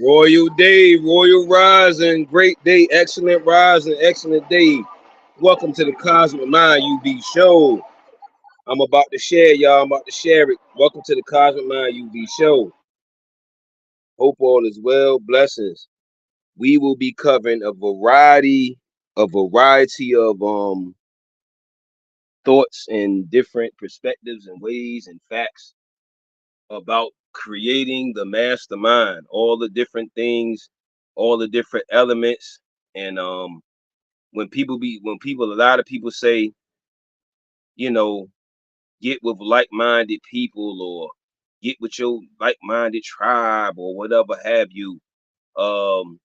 Royal day, royal rising, great day, excellent rising, excellent day. Welcome to the Cosmic Mind UV show. I'm about to share, y'all. I'm about to share it. Welcome to the Cosmic Mind UV show. Hope all is well. Blessings. We will be covering a variety of thoughts and different perspectives and ways and facts about creating the mastermind, all the different things, all the different elements, and when a lot of people say, you know, get with like-minded people or get with your like-minded tribe or whatever have you. Um,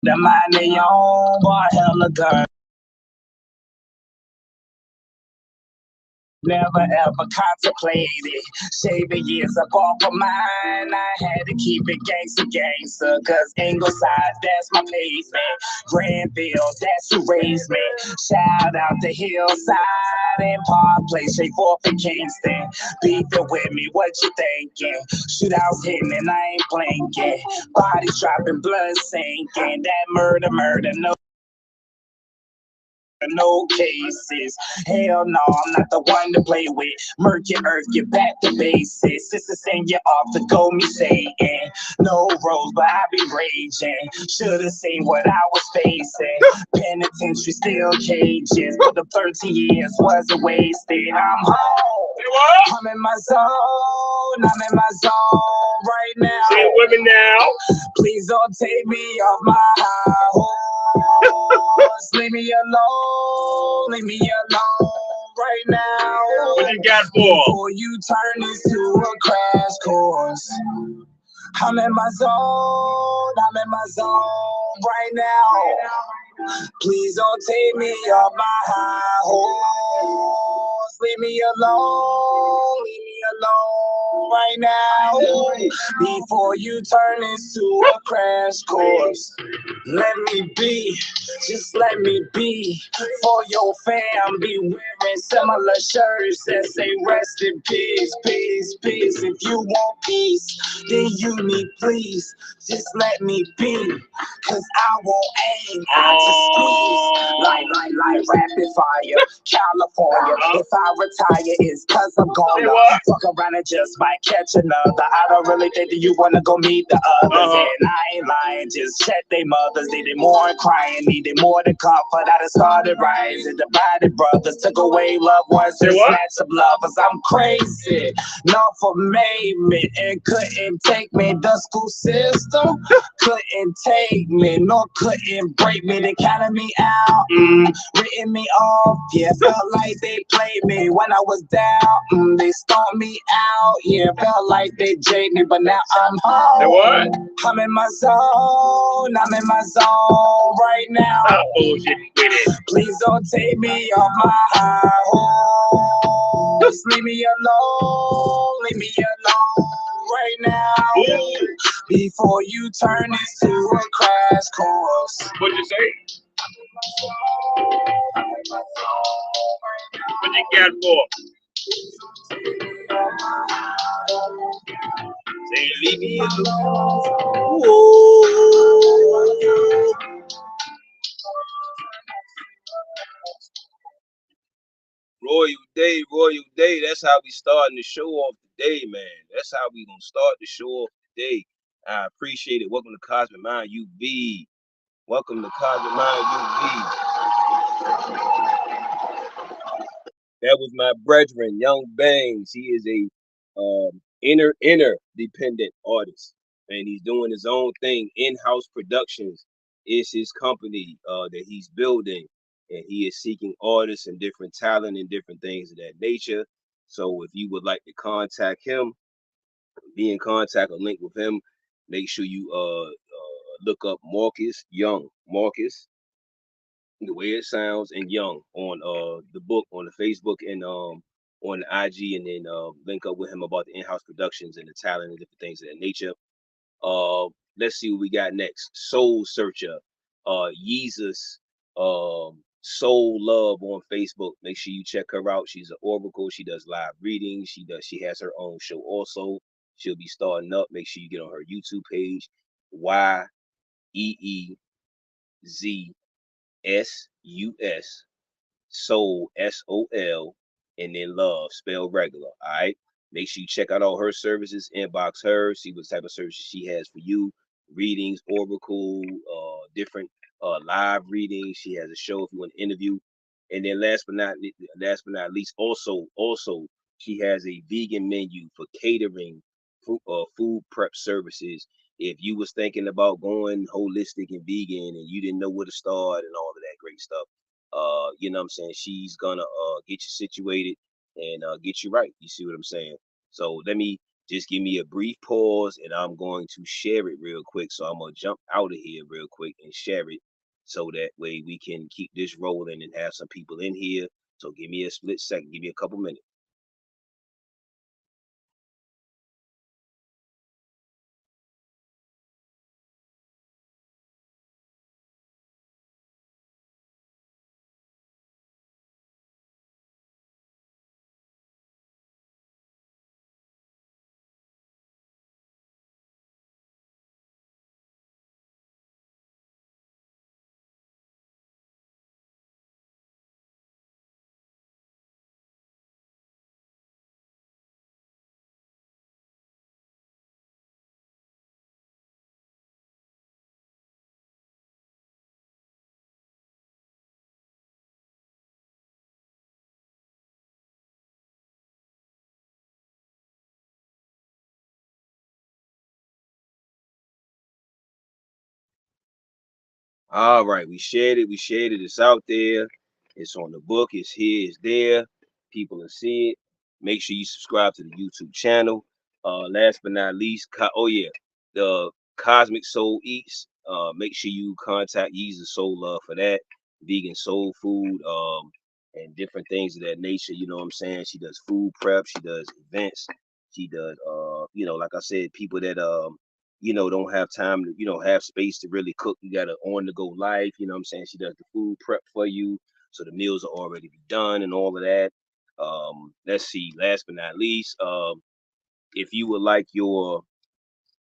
The mind they own, boy, hella girl. Never ever contemplated shaving years up off of mine. I had to keep it gangster, cause Ingleside, that's my pavement. Granville, that's who raised me. Shout out to Hillside and Park Place, straight forth in Kingston. Beefing with me, what you thinking? Shootouts hitting and I ain't blinking. Bodies dropping, blood sinking. That murder, no cases. Hell no, I'm not the one to play with. Murky earth, get back to basics. Sister saying you off to go, me saying no rose, but I be raging. Should've seen what I was facing. Penitentiary still cages, but the 13 years wasn't wasted. I'm home. I'm in my zone. I'm in my zone right now. Say it with me now. Please don't take me off my high horse. Leave me alone. Leave me alone right now. What you got for? Before you turn this to a crash course. I'm in my zone. I'm in my zone right now. Please don't take me off my high horse. Leave me alone. Leave me alone right now. Before you turn this to a crash course. Let me be, just let me be. For your fam, be wearing similar shirts that say rest in peace, peace, peace. If you want peace, then you need please. Just let me be, cause I won't aim, I just squeeze. Like rapid fire, California. If I retire, it's cause I'm gonna fuck around and just might catch another. I don't really think that you wanna go meet the others. And I ain't lying, just check they mothers. Needed more and crying, needed more than comfort. I done started rising, divided brothers, took away loved ones, and snatched some lovers. I'm crazy, not for me, and couldn't take me. The school system couldn't take me, nor couldn't break me. They counted me out, written me off. Yeah, felt like they played me when I was down. They stomped me out. Yeah, felt like they jaded me, but now I'm home. I'm in my zone. I'm in my zone right now. Please don't take me off my high horse. Leave me alone. Leave me alone right now. Before you turn this to a crash course. What'd you say? What you got for? Say leave me alone. Royal Day. That's how we starting the show off today, man. That's how we gonna start the show off today. I appreciate it. Welcome to Cosmic Mind UV. Welcome to Cosmic Mind UV. That was my brethren, Young Bangs. He is a inner dependent artist, and he's doing his own thing. In-house Productions is his company that he's building, and he is seeking artists and different talent and different things of that nature. So if you would like to contact him, be in contact or link with him, make sure you look up Marcus Young. Marcus, the way it sounds, and Young on the book, on the Facebook, and on the IG, and then link up with him about the in-house productions and the talent and different things of that nature. Let's see what we got next. Soul Searcher, Yeezus, Soul Love on Facebook. Make sure you check her out. She's an oracle. She does live readings. She has her own show also. She'll be starting up. Make sure you get on her YouTube page. YEEZSUS, Soul, SOL, and then Love, spelled regular. All right. Make sure you check out all her services, inbox her, see what type of services she has for you. Readings, oracle, different live readings. She has a show if you want to interview. And then last but not least, also she has a vegan menu for catering, food prep services. If you was thinking about going holistic and vegan and you didn't know where to start and all of that great stuff, you know what I'm saying, she's gonna get you situated and get you right. You see what I'm saying? So let me Just give me a brief pause and I'm going to share it real quick. So I'm gonna jump out of here real quick and share it so that way we can keep this rolling and have some people in here. So give me a split second, give me a couple minutes. All right, we shared it. We shared it. It's out there. It's on the book. It's here. It's there. People will see it. Make sure you subscribe to the YouTube channel. Last but not least, oh yeah, the Cosmic Soul Eats. Make sure you contact Yeezy Soul Love for that. Vegan soul food, and different things of that nature. You know what I'm saying? She does food prep. She does events. She does, like I said, people that don't have time to, have space to really cook. You got an on the go life, you know what I'm saying? She does the food prep for you. So the meals are already be done and all of that. Let's see, last but not least, if you would like your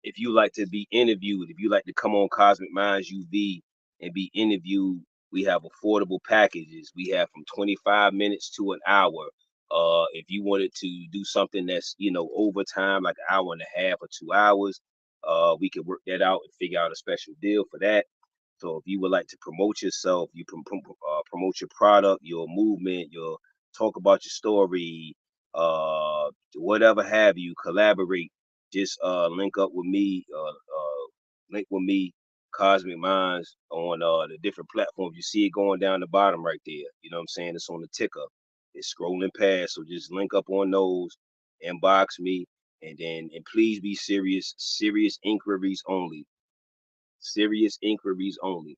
if you like to be interviewed, if you like to come on Cosmic Minds UV and be interviewed, we have affordable packages. We have from 25 minutes to an hour. If you wanted to do something that's, overtime, like an hour and a half or 2 hours, we can work that out and figure out a special deal for that. So if you would like to promote yourself, you promote your product, your movement, your talk about your story, whatever have you, collaborate, just link with me, Cosmic Minds, on the different platforms. You see it going down the bottom right there. You know what I'm saying? It's on the ticker. It's scrolling past. So just link up on those, inbox me, and please be serious. Serious inquiries only. Serious inquiries only.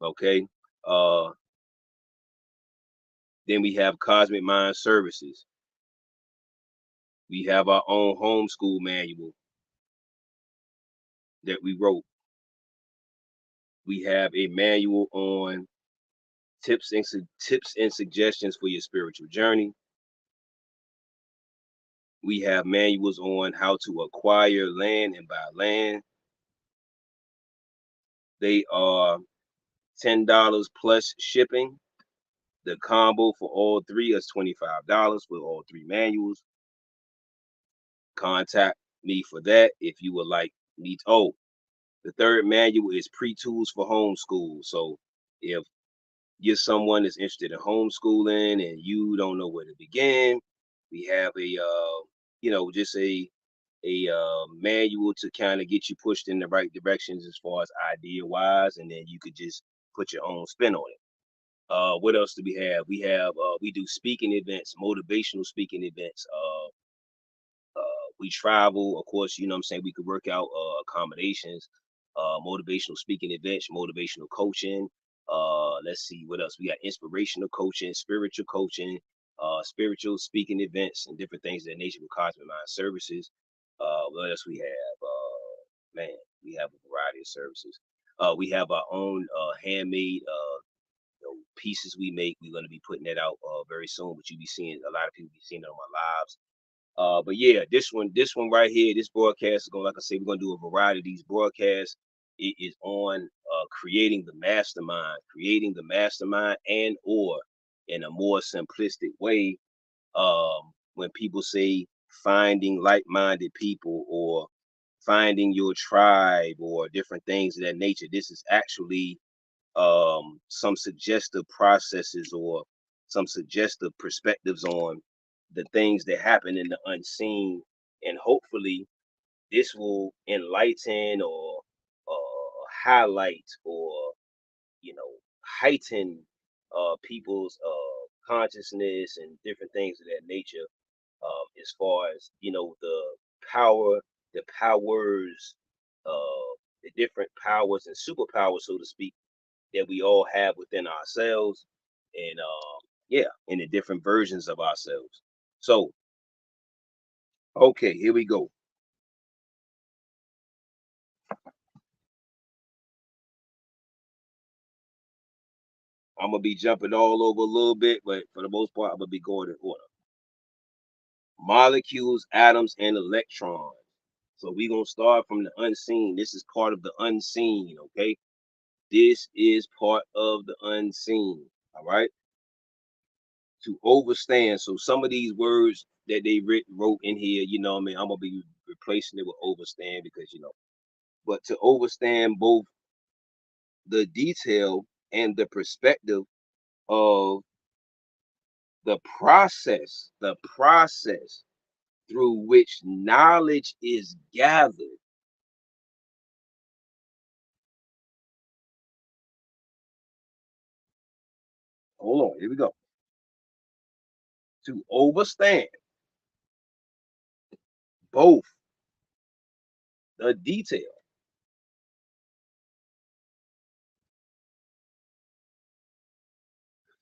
Okay. Uh then we have Cosmic Mind Services. We have our own homeschool manual that we wrote. We have a manual on tips and suggestions for your spiritual journey. We have manuals on how to acquire land and buy land. They are $10 plus shipping. The combo for all three is $25 for all three manuals. Contact me for that if you would like me. Oh, the third manual is pre-tools for homeschool. So if you're someone that's interested in homeschooling and you don't know where to begin, we have just a manual to kind of get you pushed in the right directions as far as idea wise, and then you could just put your own spin on it. What else do we have? We do speaking events, motivational speaking events. We travel, of course, you know what I'm saying? We could work out accommodations, motivational speaking events, motivational coaching. Let's see what else. We got inspirational coaching, spiritual speaking events, and different things of that nature with Cosmic Mind Services. What else we have? Man, we have a variety of services. We have our own handmade pieces we make. We're going to be putting that out very soon, but you'll be seeing a lot of people be seeing it on my lives. But yeah, this one right here, this broadcast is going, like I say, we're gonna do a variety of these broadcasts. It is on creating the mastermind, and or in a more simplistic way, when people say finding like-minded people or finding your tribe or different things of that nature, this is actually some suggestive processes or some suggestive perspectives on the things that happen in the unseen, and hopefully this will enlighten or highlight or you know heighten people's consciousness and different things of that nature, as far as the power, the powers, the different powers and superpowers, so to speak, that we all have within ourselves, and yeah, in the different versions of ourselves. So, okay, here we go. I'm gonna be jumping all over a little bit, but for the most part, I'm gonna be going in order. Molecules, atoms, and electrons. So we're gonna start from the unseen. This is part of the unseen, okay? This is part of the unseen. All right. To overstand. So some of these words that they wrote in here, what I mean, I'm gonna be replacing it with overstand because but to overstand both the detail and the perspective of the process through which knowledge is gathered. Hold on, here we go. To overstand both the detail,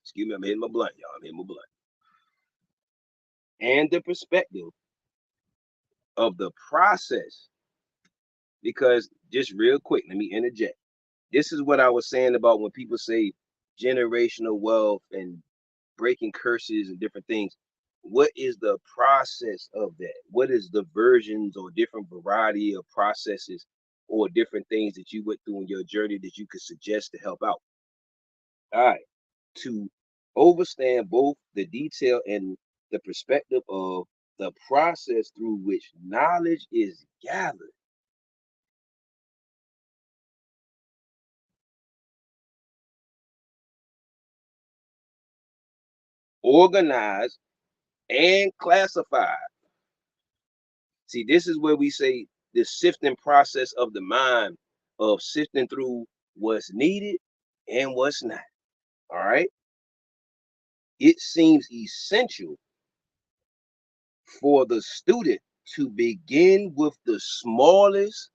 excuse me, I'm hitting my blunt, y'all. I'm hitting my blunt. And the perspective of the process. Because just real quick, let me interject. This is what I was saying about when people say generational wealth and breaking curses and different things. What is the process of that? What is the versions or different variety of processes or different things that you went through in your journey that you could suggest to help out? All right. To overstand both the detail and the perspective of the process through which knowledge is gathered, organized, and classified. See, this is where we say the sifting process of the mind of sifting through what's needed and what's not. All right. It seems essential for the student to begin with the smallest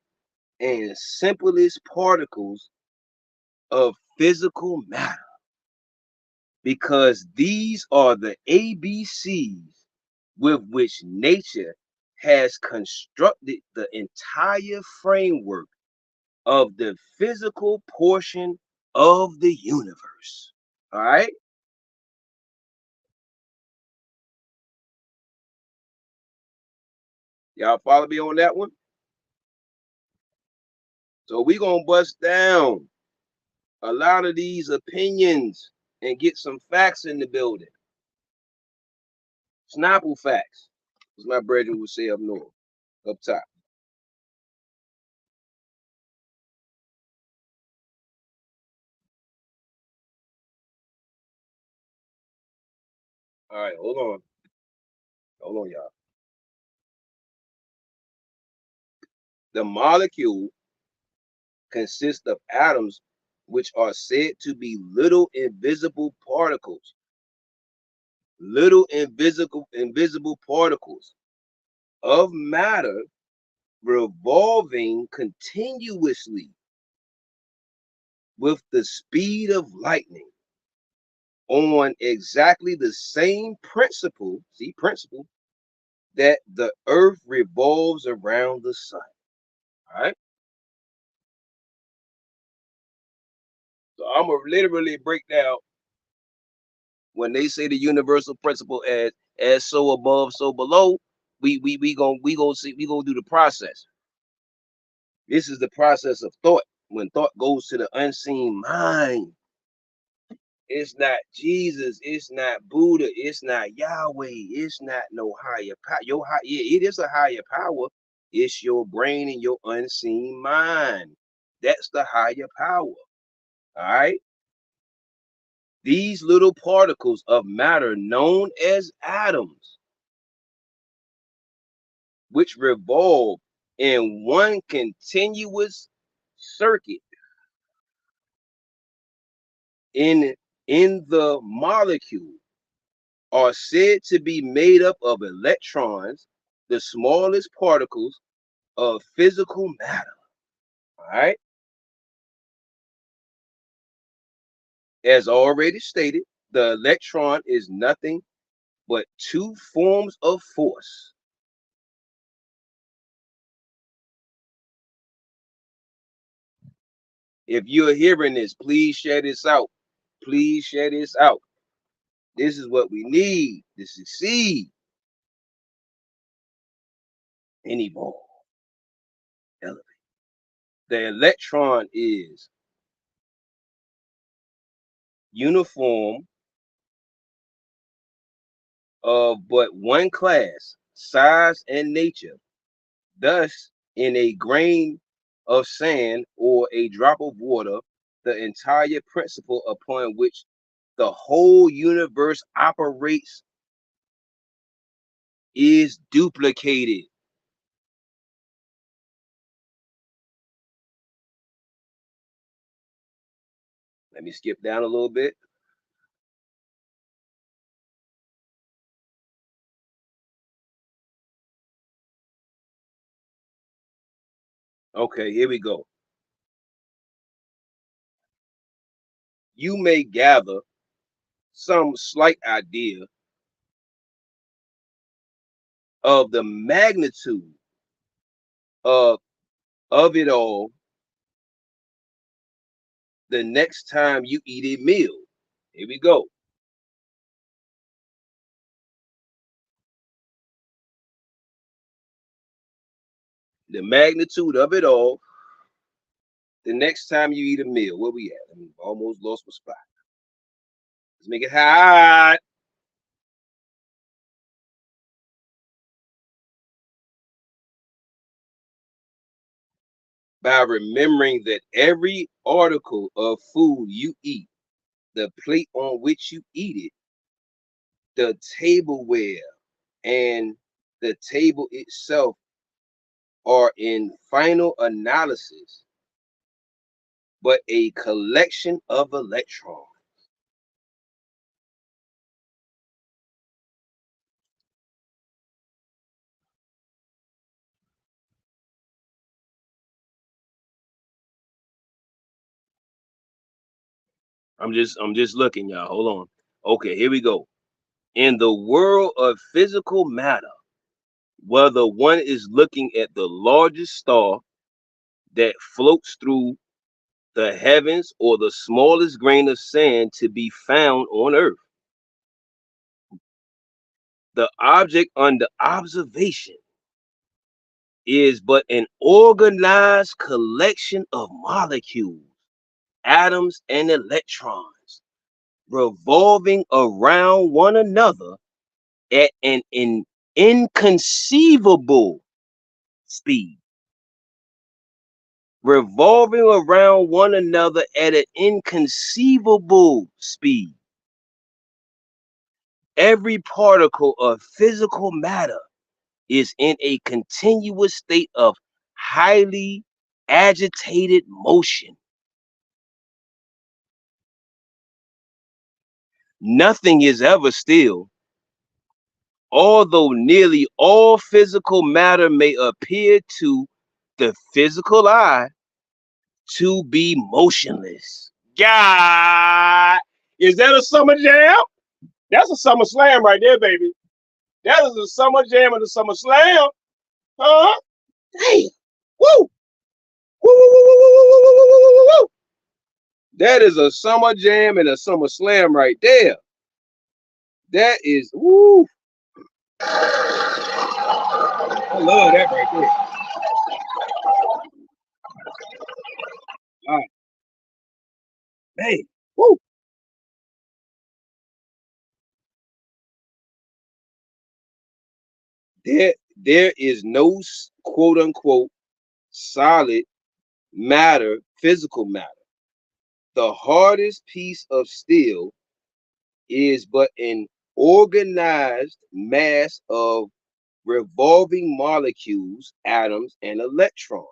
and simplest particles of physical matter because these are the ABCs with which nature has constructed the entire framework of the physical portion of the universe. All right. Y'all follow me on that one? So we're going to bust down a lot of these opinions and get some facts in the building. Snapple facts, as my brethren would say up north, up top. All right, hold on. Hold on, y'all. The molecule consists of atoms which are said to be little invisible particles. Little invisible particles of matter revolving continuously with the speed of lightning on exactly the same principle, see principle, that the earth revolves around the sun. All right. So I'm gonna literally break down when they say the universal principle as so above, so below. We gonna do the process. This is the process of thought. When thought goes to the unseen mind, it's not Jesus, it's not Buddha, it's not Yahweh, it's not no higher power. Yeah, it is a higher power. It's your brain and your unseen mind. That's the higher power. All right. These little particles of matter known as atoms, which revolve in one continuous circuit in the molecule, are said to be made up of electrons, the smallest particles of physical matter. All right. As already stated, the electron is nothing but two forms of force. If you're hearing this, please share this out. Please share this out. This is what we need to succeed and evolve. Elevate. The electron is uniform of but one class, size, and nature. Thus, in a grain of sand or a drop of water, the entire principle upon which the whole universe operates is duplicated. Let me skip down a little bit. Okay, here we go. You may gather some slight idea of the magnitude of, of it all the next time you eat a meal. Here we go. The magnitude of it all the next time you eat a meal. Where we at? I mean, almost lost my spot. Let's make it hot. By remembering that every article of food you eat, the plate on which you eat it, the tableware, and the table itself are in final analysis but a collection of electrons. I'm just looking, y'all. Hold on. Okay, here we go. In the world of physical matter, whether one is looking at the largest star that floats through the heavens or the smallest grain of sand to be found on earth, the object under observation is but an organized collection of molecules, atoms, and electrons revolving around one another at an inconceivable speed. Revolving around one another at an inconceivable speed. Every particle of physical matter is in a continuous state of highly agitated motion. Nothing is ever still, although nearly all physical matter may appear to the physical eye to be motionless. God, is that a summer jam? That's a summer slam right there, baby. That is a summer jam and a summer slam. Huh? Damn. Woo! Woo, woo, woo, woo, woo, woo, woo, woo, woo, woo. That is a summer jam and a summer slam right there. That is woo. I love that right there. All right. Hey, woo. There is no quote unquote solid matter, physical matter. The hardest piece of steel is but an organized mass of revolving molecules, atoms, and electrons.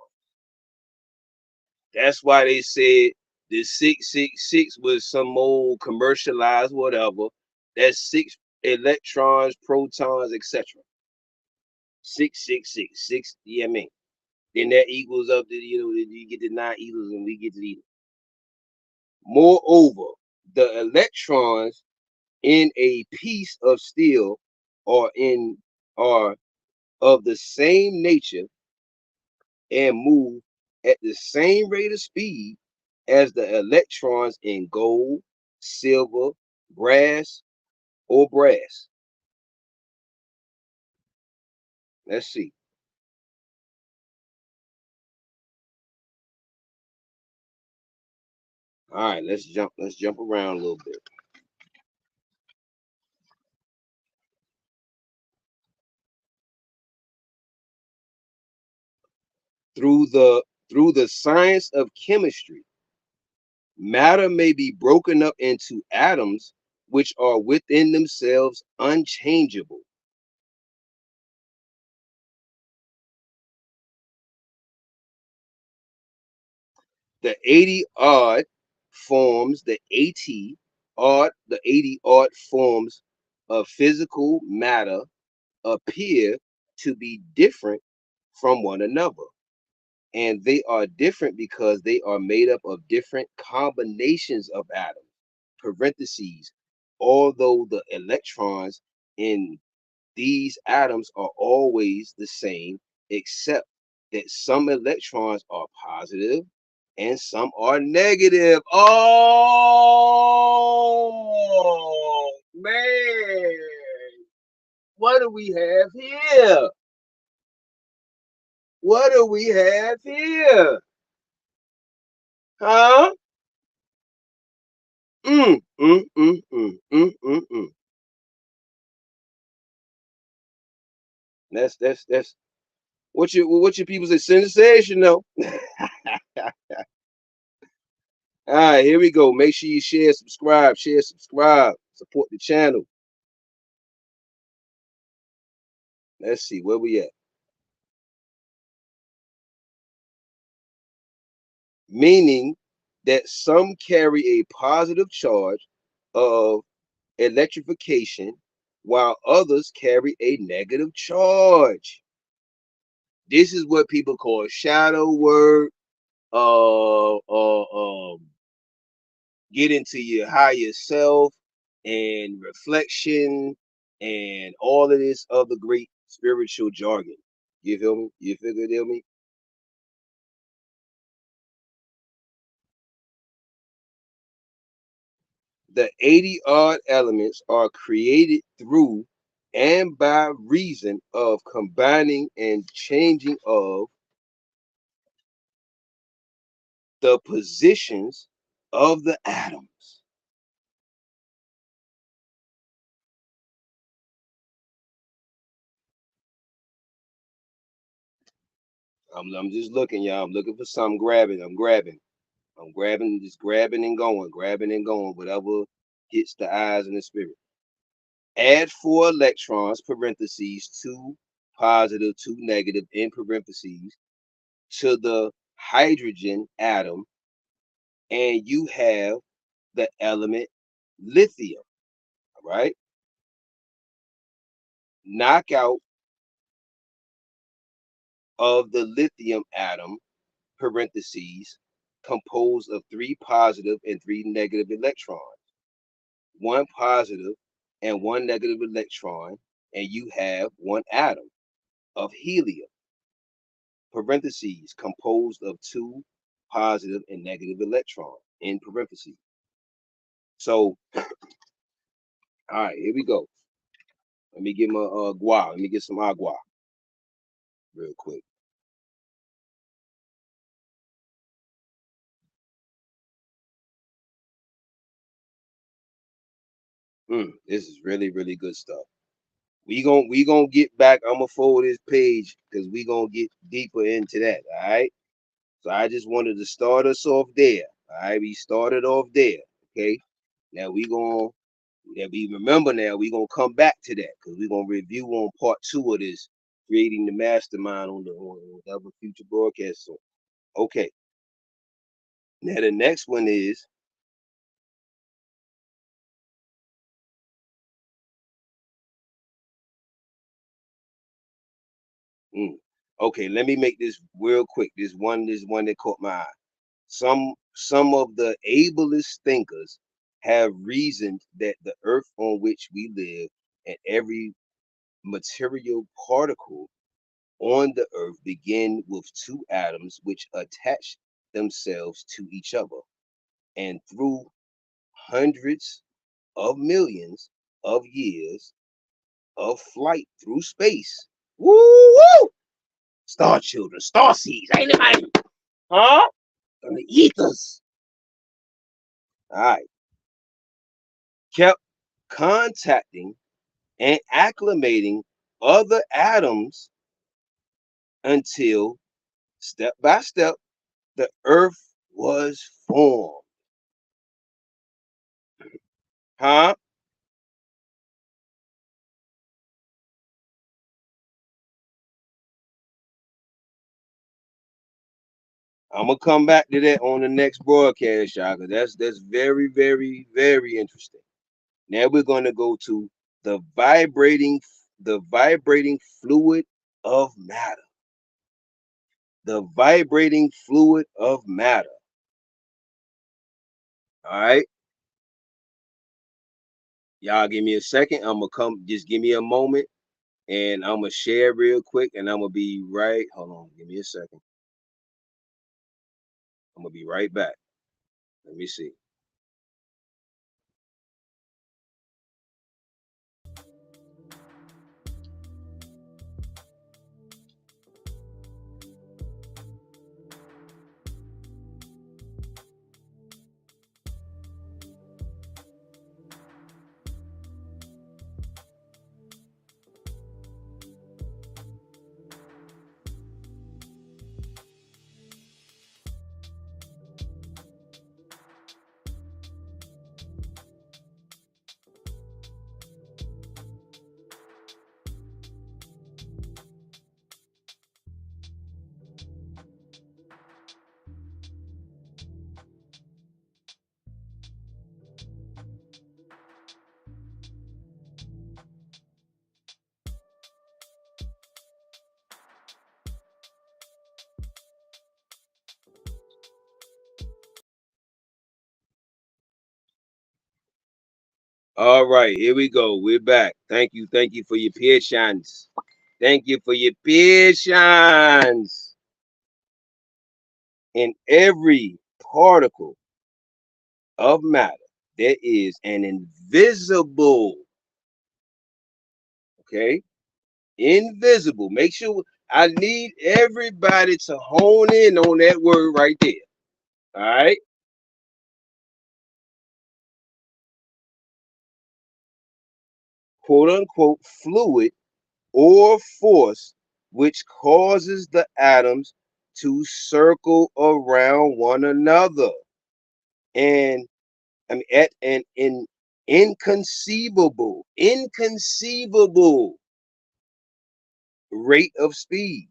That's why they said the 666 was some old commercialized whatever. That's electrons, protons, etc. 6, yeah, I mean. Then that equals up to, you get the 9 equals and we get to the. Moreover, the electrons in a piece of steel are of the same nature and move at the same rate of speed as the electrons in gold, silver, brass, or brass. Let's see. All right, let's jump around a little bit. Through the science of chemistry, matter may be broken up into atoms which are within themselves unchangeable. The 80 odd forms, the 80 odd forms of physical matter appear to be different from one another. And they are different because they are made up of different combinations of atoms, parentheses, although the electrons in these atoms are always the same, except that some electrons are positive and some are negative. Oh, man. What do we have here? What do we have here? Huh? Mm, mm, mm, mm, mm, mm, mm. That's what your people say sensational. All right, here we go. Make sure you share, subscribe, support the channel. Let's see where we at. Meaning that some carry a positive charge of electrification while others carry a negative charge. This is what people call shadow work, get into your higher self and reflection and all of this other great spiritual jargon. You feel me? You feel me? The 80 odd elements are created through and by reason of combining and changing of the positions of the atoms. I'm just looking, y'all. I'm looking for something grabbing. I'm grabbing, just grabbing and going, whatever hits the eyes and the spirit. Add 4 electrons, parentheses, 2 positive, 2 negative, in parentheses, to the hydrogen atom, and you have the element lithium, right? Knockout of the lithium atom, parentheses, composed of 3 positive and 3 negative electrons, 1 positive and 1 negative electron, and you have 1 atom of helium, parentheses, composed of 2 positive and negative electrons, in parentheses. So, all right, here we go. Let me get my guava. Let me get some agua real quick. This is really, really good stuff. We gonna get back. I'm gonna forward this page because we gonna get deeper into that. All right. So I just wanted to start us off there. All right, we started off there. Okay. Now we remember now we gonna come back to that because we're gonna review on part 2 of this, creating the mastermind on the other future broadcasts. So, okay. Now the next one is Okay, let me make this real quick. This one that caught my eye. Some of the ablest thinkers have reasoned that the earth on which we live and every material particle on the earth begin with two atoms which attach themselves to each other, and through hundreds of millions of years of flight through space. Woo woo! Star children, star seeds, ain't it, man? Huh? Gonna eat us. All right. Kept contacting and acclimating other atoms until step by step the earth was formed. Huh? I'm gonna come back to that on the next broadcast, y'all, because that's very, very, very interesting. Now we're gonna go to the vibrating, the vibrating fluid of matter. The vibrating fluid of matter. All right. Y'all give me a second. I'm gonna come, just give me a moment and I'm gonna share real quick and I'm gonna be right. Hold on, give me a second. I'm gonna be right back. Let me see. All right, here we go. We're back. Thank you for your patience. Thank you for your patience. In every particle of matter, there is an invisible, okay? Invisible. Make sure I need everybody to hone in on that word right there. All right. Quote unquote fluid or force which causes the atoms to circle around one another and I mean at an inconceivable rate of speed.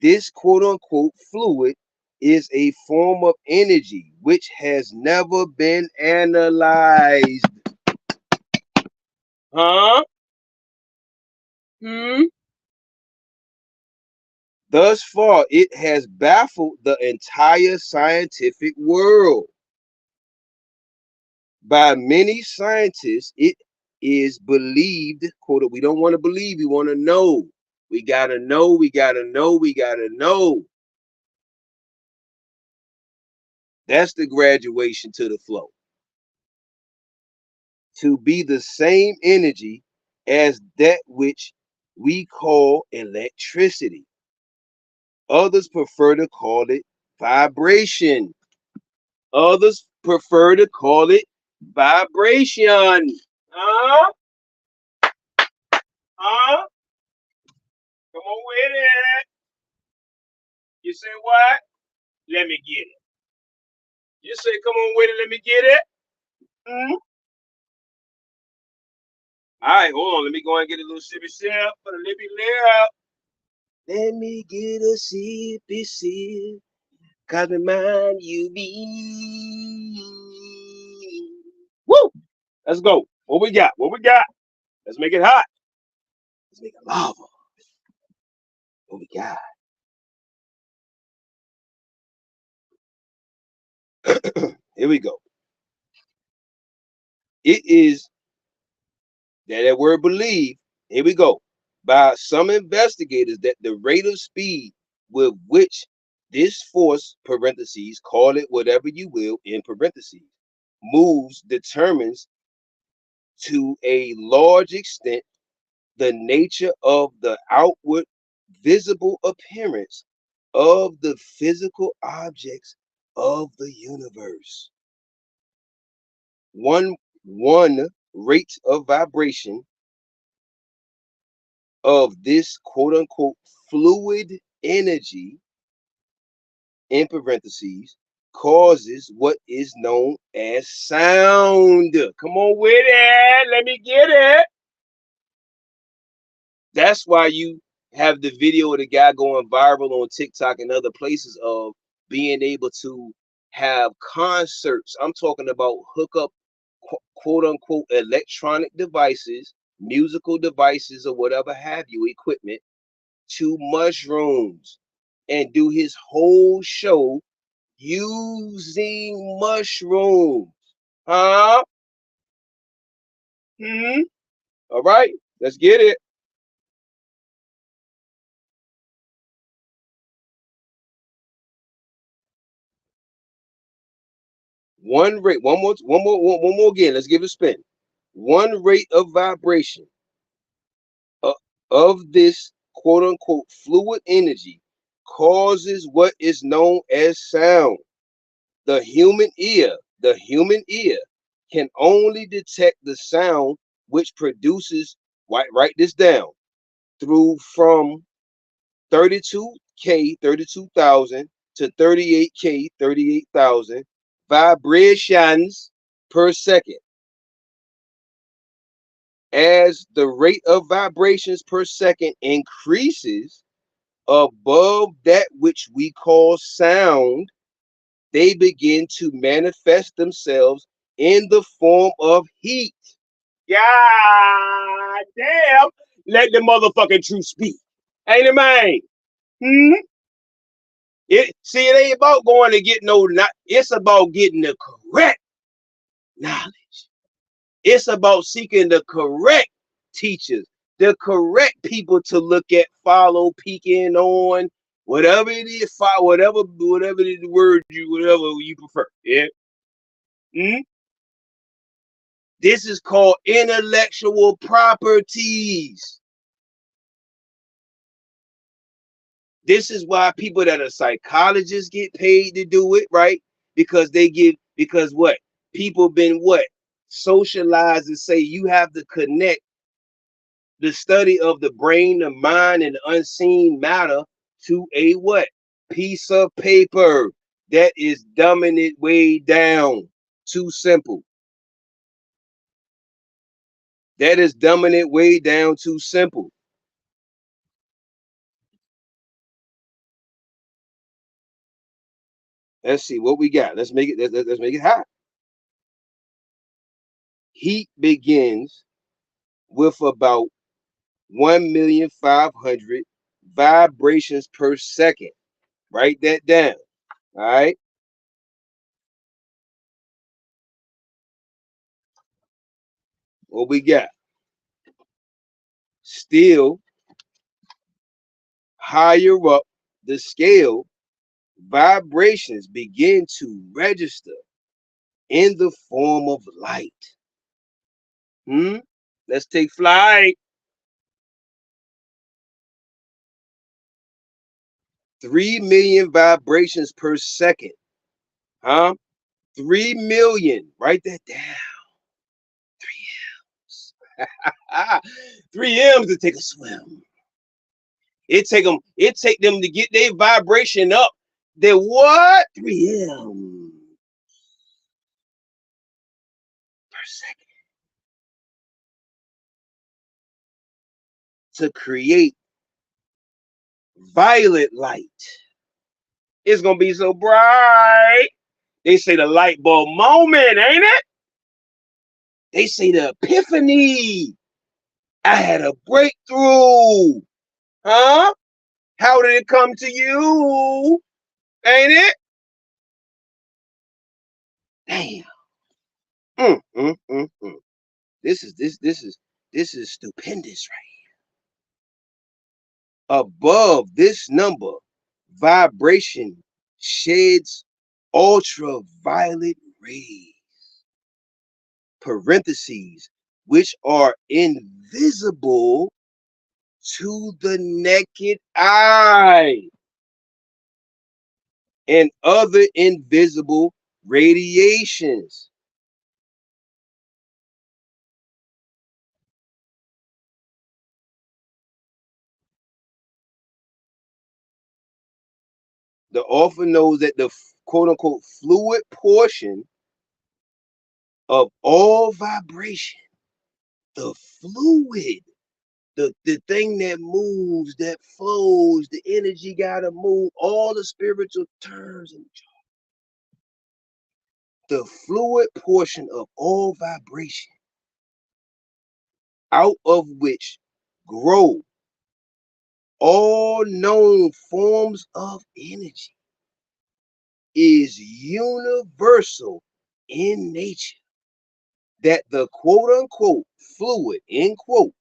This quote unquote fluid is a form of energy which has never been analyzed. Huh? Hmm? Thus far, it has baffled the entire scientific world. By many scientists, it is believed, quote, we don't want to believe, we want to know. We gotta know, we gotta know, we gotta know. That's the graduation to the flow. To be the same energy as that which we call electricity. Others prefer to call it vibration. Others prefer to call it vibration. Huh? Huh? Come on with it. You say what? Let me get it. You say, come on with it, let me get it. Hmm? All right, hold on. Let me go and get a little sippy sip for the lippy lip. Let me get a sippy sip. Cause my mind you be. Woo! Let's go. What we got? What we got? Let's make it hot. Let's make it lava. What we got? Here we go. It is that word believe. Here we go. By some investigators that the rate of speed with which this force, parentheses, call it whatever you will, in parentheses, moves determines to a large extent the nature of the outward visible appearance of the physical objects of the universe. One rate of vibration of this quote unquote fluid energy, in parentheses, causes what is known as sound. Come on with it. Let me get it. That's why you have the video of the guy going viral on TikTok and other places of being able to have concerts. I'm talking about hook up quote unquote electronic devices, musical devices, or whatever have you, equipment, to mushrooms and do his whole show using mushrooms. Huh? All right, let's get it. One rate, one more again. Let's give it a spin. One rate of vibration of this quote unquote fluid energy causes what is known as sound. The human ear can only detect the sound which produces, write this down, through from 32,000 to 38K, 38,000 vibrations per second. As the rate of vibrations per second increases above that which we call sound, they begin to manifest themselves in the form of heat. God damn, let the motherfucking truth speak. Ain't it, man? It ain't about going to get it's about getting the correct knowledge. It's about seeking the correct teachers, the correct people to look at, follow, peeking on, whatever it is, whatever the word whatever you prefer. Yeah. This is called intellectual properties. This is why people that are psychologists get paid to do it, right? Because what? People been what? Socialized and say you have to connect the study of the brain, the mind, and the unseen matter to a what? Piece of paper that is dumbing it way down. Too simple. That is dumbing it way down too simple. Let's see what we got. Let's make it hot. Heat begins with about 1,500,000 vibrations per second. Write that down. All right. What we got? Still higher up the scale, vibrations begin to register in the form of light. Let's take flight. 3 million vibrations per second. 3 million. Write that down. 3 M's. 3 M's to take a swim. It take them to get their vibration up. They what? 3 M's per second. To create violet light. It's gonna be so bright. They say the light bulb moment, ain't it? They say the epiphany. I had a breakthrough. How did it come to you? Ain't it? Damn. This is stupendous, right? Above this number, vibration sheds ultraviolet rays, parentheses, which are invisible to the naked eye, and other invisible radiations. The author knows that the quote unquote fluid portion of all vibration, the fluid, the thing that moves, that flows, the energy gotta move, all the spiritual terms, and the fluid portion of all vibration, out of which grow all known forms of energy, is universal in nature. That the quote unquote fluid, end quote,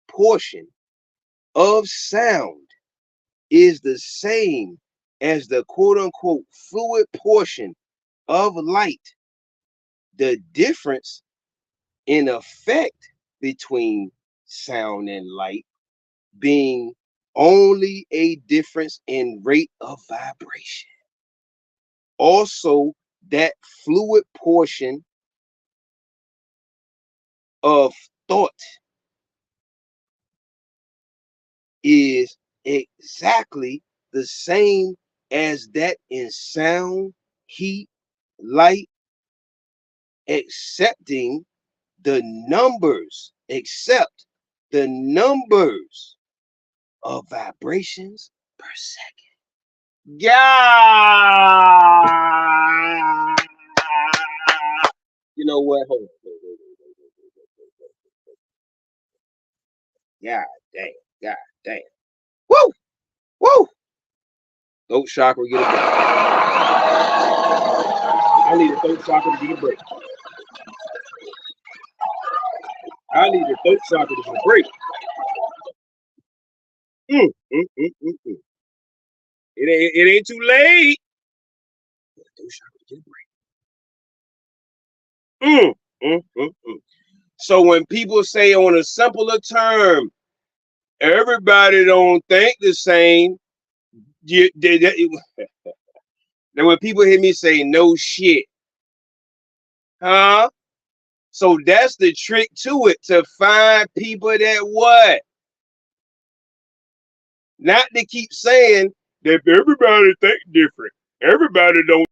portion of sound is the same as the quote unquote fluid portion of light. The difference in effect between sound and light being only a difference in rate of vibration. Also, that fluid portion of thought is exactly the same as that in sound, heat, light, except the numbers of vibrations per second. Yeah. You know what? Hold on. God damn. God damn. Woo! Woo! Throat chakra get a break. I need a throat chakra to get a break. I need a throat chakra to get a break. It ain't too late. Throat chakra to get a break. So when people say on a simpler term, everybody don't think the same. Then when people hear me say no shit, huh? So that's the trick to it, to find people that what? Not to keep saying that everybody think different. Everybody don't.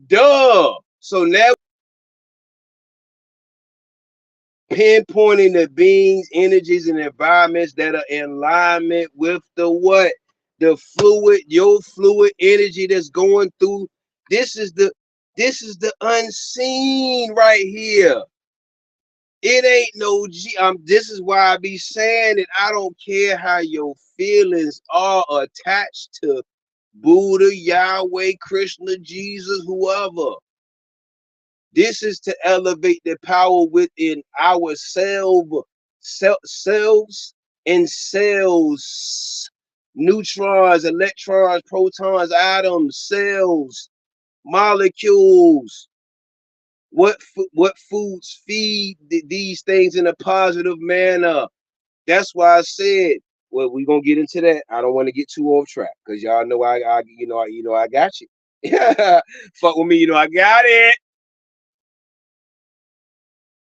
Duh. So now pinpointing the beings, energies, and environments that are in alignment with the what? The fluid, your fluid energy that's going through. This is the unseen right here. It ain't no G. This is why I be saying that I don't care how your feelings are attached to Buddha, Yahweh, Krishna, Jesus, whoever. This is to elevate the power within ourselves, selves and cells, neutrons, electrons, protons, atoms, cells, molecules. What foods feed these things in a positive manner? That's why I said, well, we're gonna get into that. I don't want to get too off track because y'all know I got you. Fuck with me, I got it.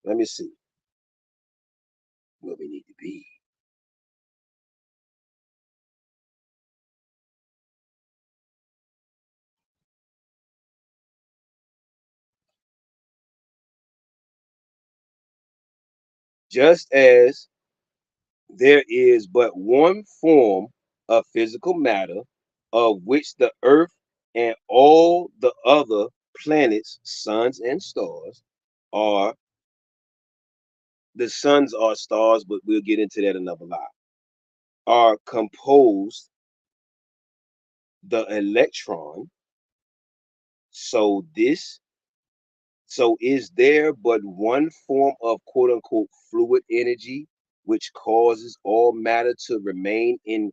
Let me see where we need to be. Just as there is but one form of physical matter of which the earth and all the other planets, suns, and stars are. The suns are stars, but we'll get into that another live. are composed the electron. So is there but one form of quote unquote fluid energy which causes all matter to remain in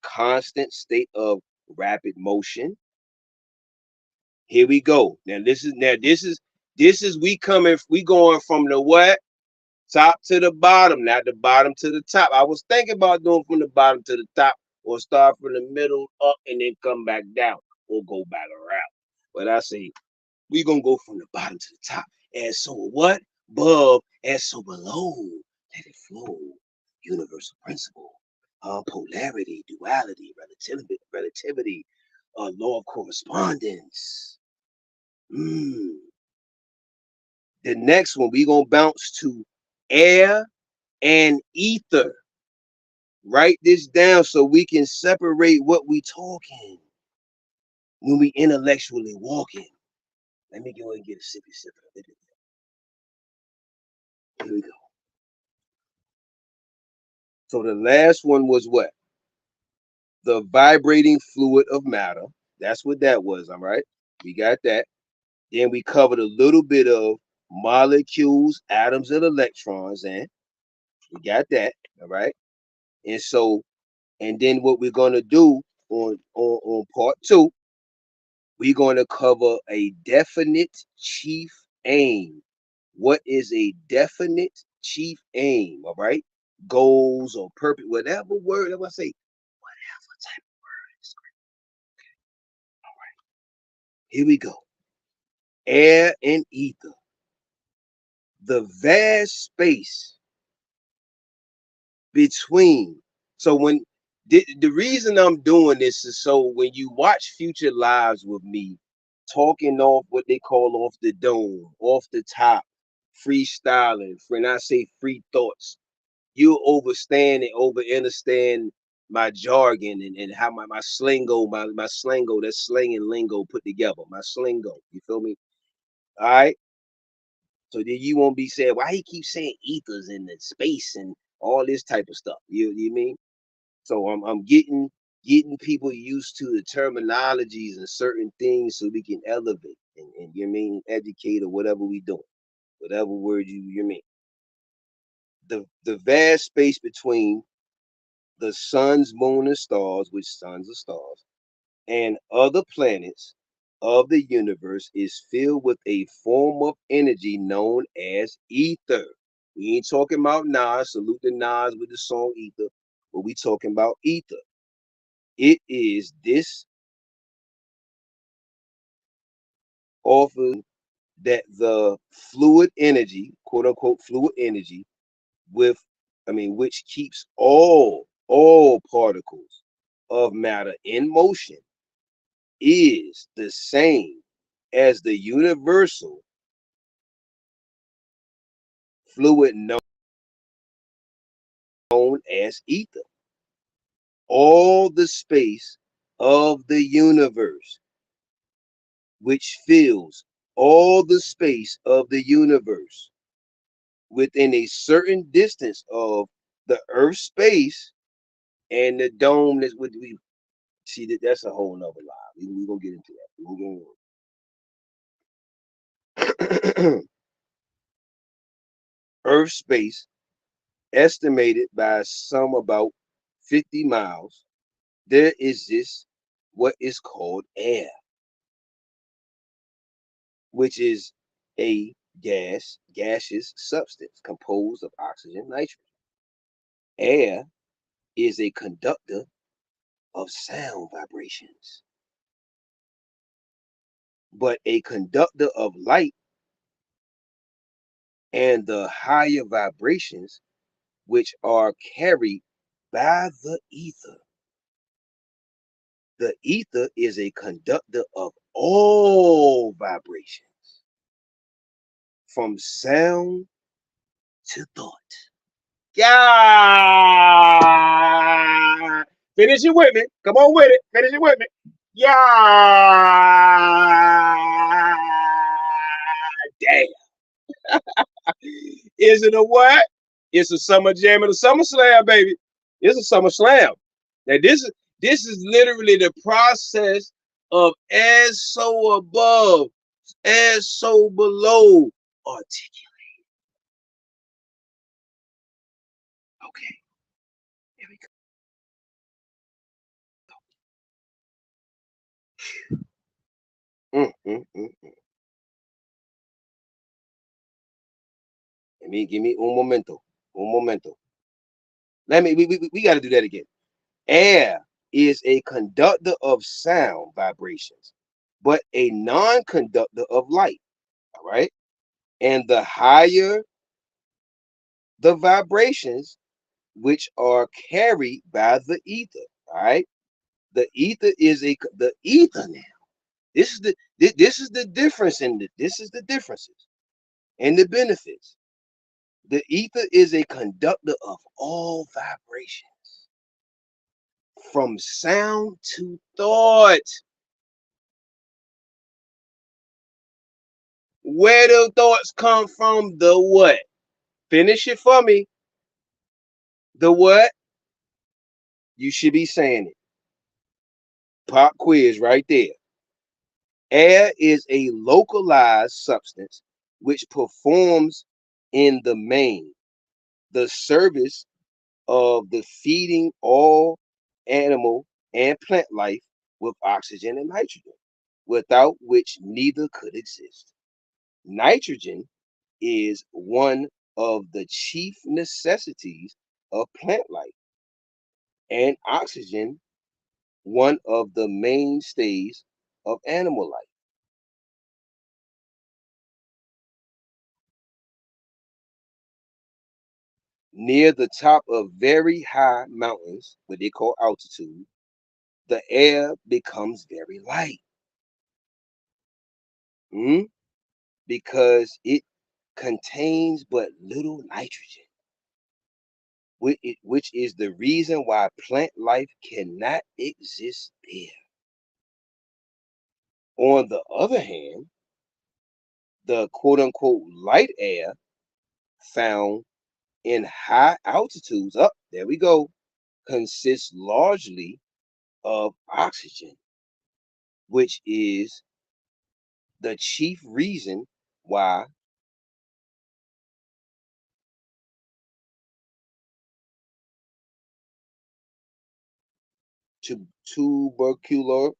constant state of rapid motion? Here we go. Now this is we going from the what? Top to the bottom, not the bottom to the top. I was thinking about doing from the bottom to the top, or start from the middle up and then come back down, or go back around. But I say we gonna go from the bottom to the top. And so what? Above and so below. Let it flow. Universal principle. Polarity, duality, relativity, law of correspondence. The next one, we gonna bounce to air and ether. Write this down so we can separate what we talking when we intellectually walking. Let me go and get a sippy sip. Here we go. So the last one was what? The vibrating fluid of matter. That's what that was. All right. We got that. Then we covered a little bit of molecules, atoms, and electrons. And we got that. All right. And then what we're going to do on part two, we're going to cover a definite chief aim. What is a definite chief aim? All right. Goals or purpose, whatever word I want to say, whatever type of word is great. All right. Here we go. Air and ether. The vast space between. So when the reason I'm doing this is so when you watch future lives with me talking off what they call off the dome, off the top, freestyling, when I say free thoughts, you overstand and over understand my jargon and how my slingo, my slingo, that's slang and lingo put together, my slingo. You feel me? All right. So then you won't be saying why he keeps saying ethers and the space and all this type of stuff. You mean? So I'm getting people used to the terminologies and certain things so we can elevate and you mean educate or whatever we doing, whatever word you mean. The vast space between the suns, moon, and stars, which suns are stars, and other planets of the universe is filled with a form of energy known as ether. We ain't talking about Nas, salute the Nas with the song Ether, but we talking about ether. It is this often that the fluid energy, quote unquote fluid energy, which keeps all particles of matter in motion is the same as the universal fluid known as ether. All the space of the universe, which fills all the space of the universe within a certain distance of the Earth's space and the dome that's what we see that's a whole nother lie. We're gonna get into that. Earth space estimated by some about 50 miles. There is this what is called air, which is a gaseous substance composed of oxygen, nitrogen. Air is a conductor of sound vibrations, but a conductor of light and the higher vibrations which are carried by the ether. The ether is a conductor of all vibrations, from sound to thought. Yeah. Finish it with me. Come on with it. Finish it with me. Yeah. Damn. Is it a what? It's a summer jam and a summer slam, baby. It's a Summer Slam. Now this is literally the process of as so above, as so below. Articulate. Okay, here we go. Mm. Give me un momento. Un momento. Let me we gotta do that again. Air is a conductor of sound vibrations, but a non-conductor of light. All right. And the higher the vibrations, which are carried by the ether. All right. The ether is the ether now. This is the difference in this is the differences and the benefits. The ether is a conductor of all vibrations, from sound to thought. Where do thoughts come from? The what? Finish it for me. The what? You should be saying it. Pop quiz right there. Air is a localized substance which performs in the main the service of the feeding all animal and plant life with oxygen and nitrogen, without which neither could exist. Nitrogen is one of the chief necessities of plant life, and oxygen one of the mainstays of animal life. Near the top of very high mountains, what they call altitude, the air becomes very light, mm, because it contains but little nitrogen, which is the reason why plant life cannot exist there. On the other hand, the quote unquote light air found in high altitudes, up there we go, consists largely of oxygen, which is the chief reason why tubercular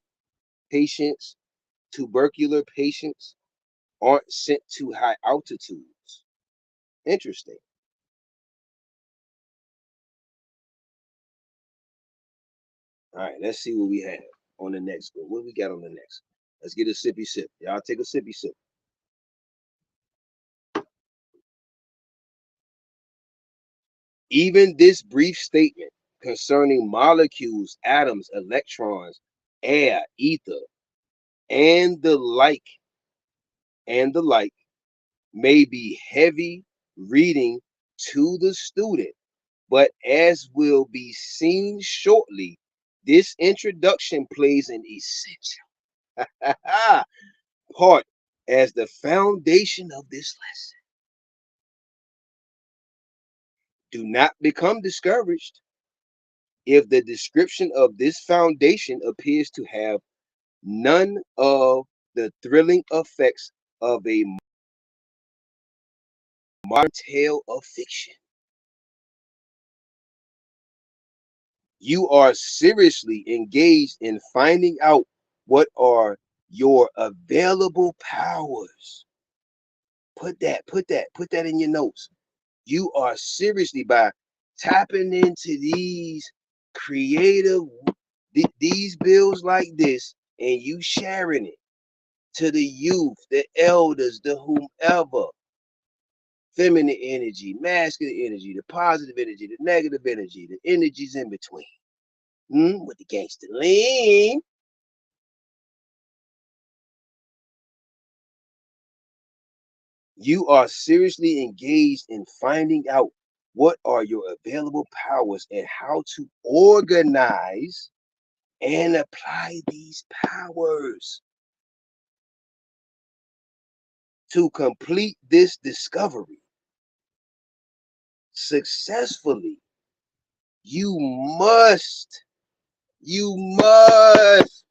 patients, tubercular patients aren't sent to high altitudes. Interesting. All right, let's see what we have on the next one. What we got on the next? Let's get a sippy sip. Y'all take a sippy sip. Even this brief statement concerning molecules, atoms, electrons, air, ether, and the like may be heavy reading to the student, but as will be seen shortly, this introduction plays an essential part as the foundation of this lesson. Do not become discouraged if the description of this foundation appears to have none of the thrilling effects of a modern tale of fiction. You are seriously engaged in finding out what are your available powers. Put that in your notes. You are seriously, by tapping into these creative, these bills like this, and you sharing it to the youth, the elders, the whomever, feminine energy, masculine energy, the positive energy, the negative energy, the energies in between. With the gangster lean. You are seriously engaged in finding out what are your available powers and how to organize and apply these powers. To complete this discovery successfully, You must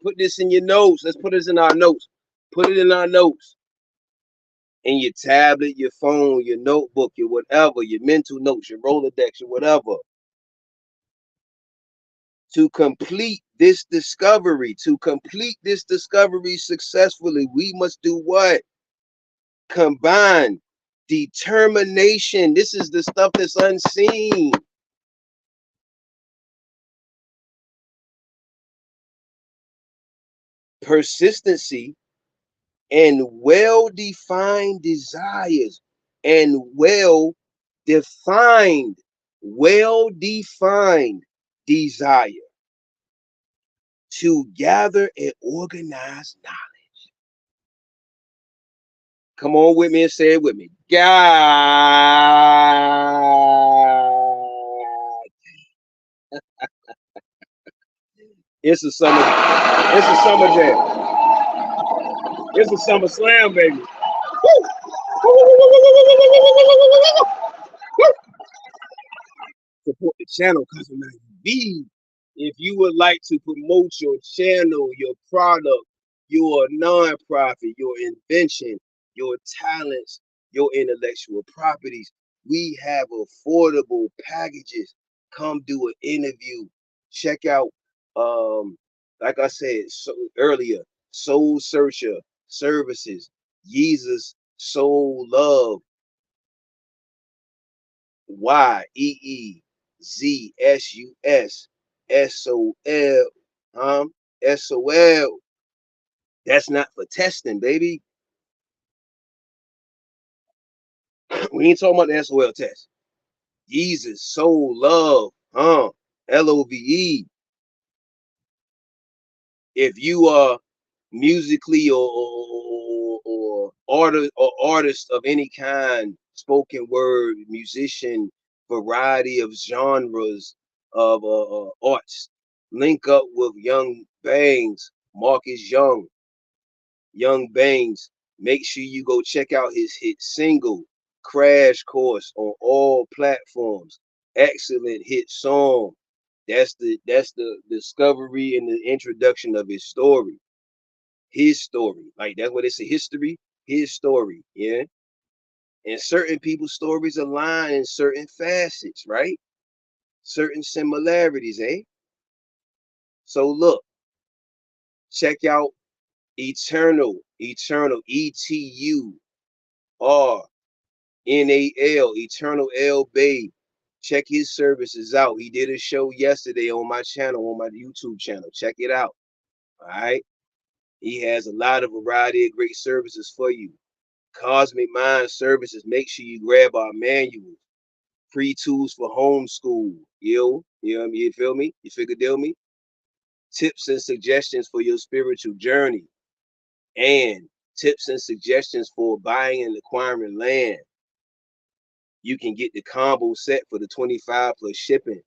put this in your notes. Let's put this in our notes. Put it in our notes. In your tablet, your phone, your notebook, your whatever, your mental notes, your Rolodex, your whatever. To complete this discovery successfully, we must do what? Combine determination. This is the stuff that's unseen. Persistency and well-defined desires and well-defined desire to gather and organize knowledge. Come on with me and say it with me. God. It's a summer jam. It's a summer slam, baby. Woo! Support the channel, Cosmic Mind UB. If you would like to promote your channel, your product, your nonprofit, your invention, your talents, your intellectual properties, we have affordable packages. Come do an interview. Check out, like I said earlier, Soul Searcher Services, Jesus Soul Love, YEEZSUS SOL. That's not for testing, baby. We ain't talking about the SOL test. Jesus, soul, love, LOVE. If you are musically or artist of any kind, spoken word, musician, variety of genres of arts, link up with Young Bangs, Marcus Young Bangs. Make sure you go check out his hit single, Crash Course, on all platforms. Excellent hit song. That's the discovery and the introduction of his story. His story. Like that's what it's a history, his story. Yeah. And certain people's stories align in certain facets, right? Certain similarities, eh? So look, check out Eternal, ETURNAL, Eternal L Bay. Check his services out. He did a show yesterday on my channel, on my YouTube channel. Check it out. All right. He has a lot of variety of great services for you. Cosmic Mind Services. Make sure you grab our manual. Free tools for homeschool. You feel me? You figure deal me? Tips and suggestions for your spiritual journey. And tips and suggestions for buying and acquiring land. You can get the combo set for the 25 plus shipping.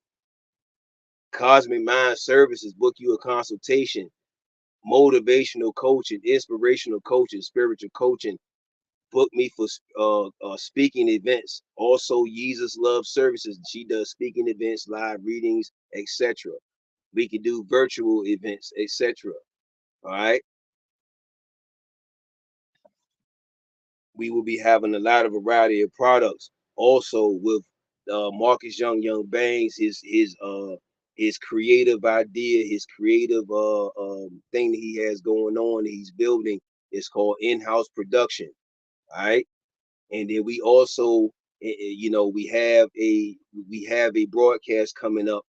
Cosmic Mind Services, book you a consultation. Motivational coaching, inspirational coaching, spiritual coaching. Book me for speaking events. Also, Jesus Love Services. She does speaking events, live readings, etc. We can do virtual events, etc. All right. We will be having a lot of variety of products. Also with Marcus Young Bangs, his creative idea, his creative thing that he has going on, that he's building, is called in-house production. All right. And then we also, we have a broadcast coming up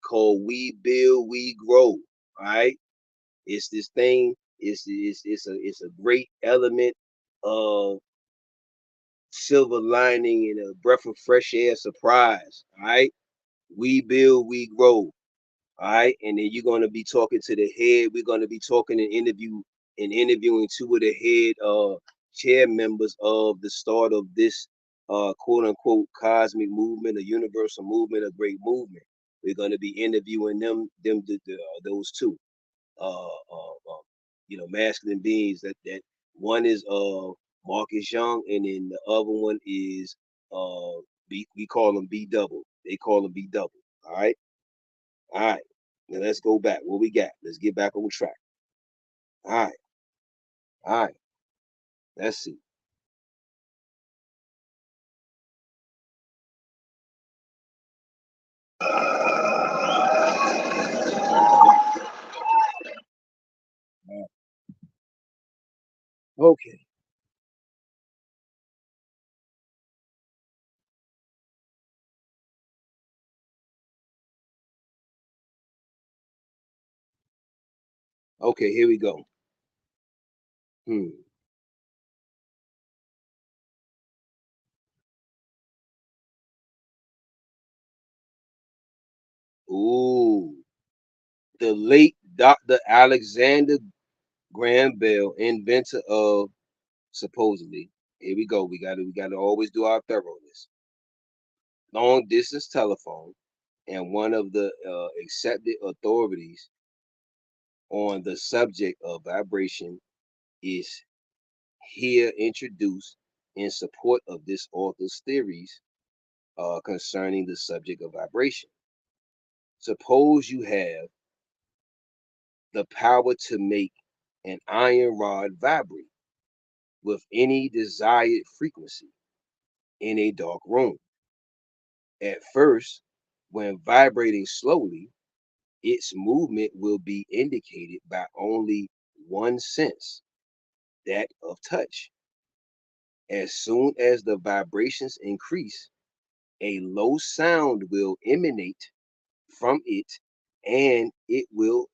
called We Build, We Grow. All right. It's this thing. It's a great element of silver lining and a breath of fresh air surprise. All right. We build, we grow. All right. And then you're going to be talking to the head. We're going to be talking and interviewing two of the head chair members of the start of this quote unquote cosmic movement, a universal movement, a great movement. We're going to be interviewing those two. Masculine beings. That one is Marcus Young, and then the other one is we call him B double. They call him B double. All right. All right. Now let's go back. What we got? Let's get back on track. All right. All right. Let's see. Okay. Okay, here we go. Hmm. Ooh. The late Dr. Alexander Graham Bell, inventor of supposedly. Here we go. We gotta always do our thoroughness. Long distance telephone, and one of the accepted authorities on the subject of vibration is here introduced in support of this author's theories concerning the subject of vibration. Suppose you have the power to make an iron rod vibrate with any desired frequency in a dark room. At first, when vibrating slowly, its movement will be indicated by only one sense, that of touch. As soon as the vibrations increase, a low sound will emanate from it, and it will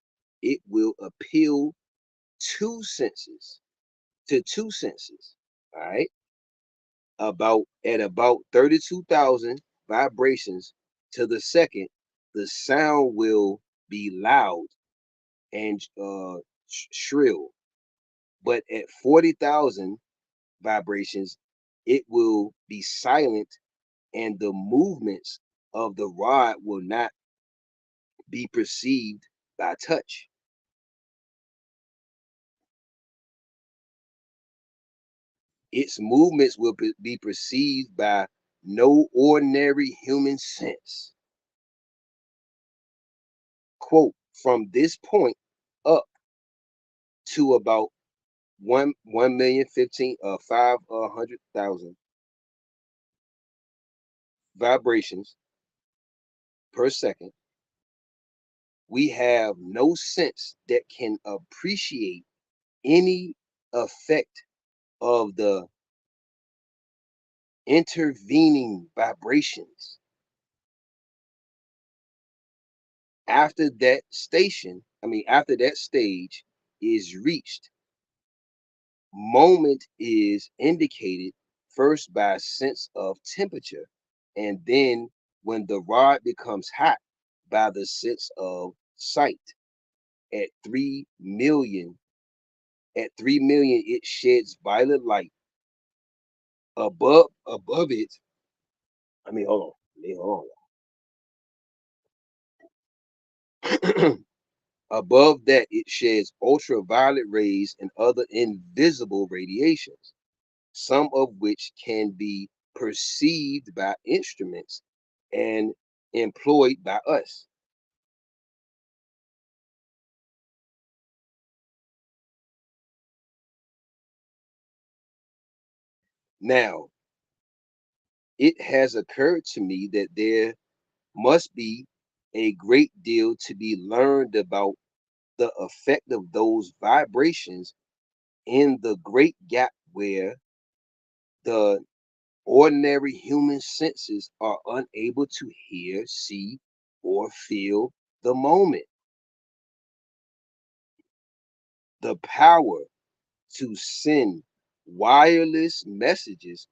appeal two senses to two senses. All right. About 32,000 vibrations to the second, the sound will be loud and shrill. But at 40,000 vibrations, it will be silent, and the movements of the rod will not be perceived by touch. Its movements will be perceived by no ordinary human sense. Quote, from this point up to about 1,015,500,000 vibrations per second, we have no sense that can appreciate any effect of the intervening vibrations. After that stage is reached, moment is indicated first by sense of temperature, and then when the rod becomes hot, by the sense of sight. At 3 million, it sheds violet light. Above it, hold on. Above that, it sheds ultraviolet rays and other invisible radiations, some of which can be perceived by instruments and employed by us. Now, it has occurred to me that there must be a great deal to be learned about the effect of those vibrations in the great gap where the ordinary human senses are unable to hear, see, or feel the moment. The power to send wireless messages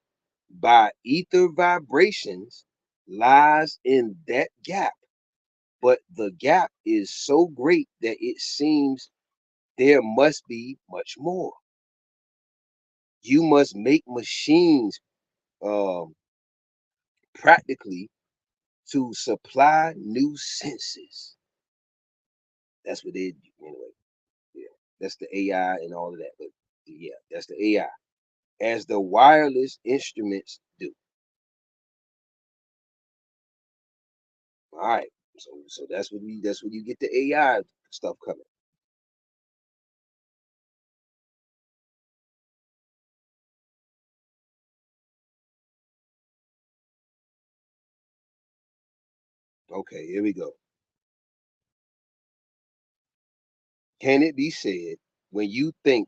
by ether vibrations lies in that gap, but the gap is so great that it seems there must be much more. You must make machines um, practically to supply new senses. That's what they do anyway. Yeah, that's the AI and all of that. But yeah, that's the AI as the wireless instruments do. All right. So that's when you get the AI stuff coming. Okay, here we go. Can it be said when you think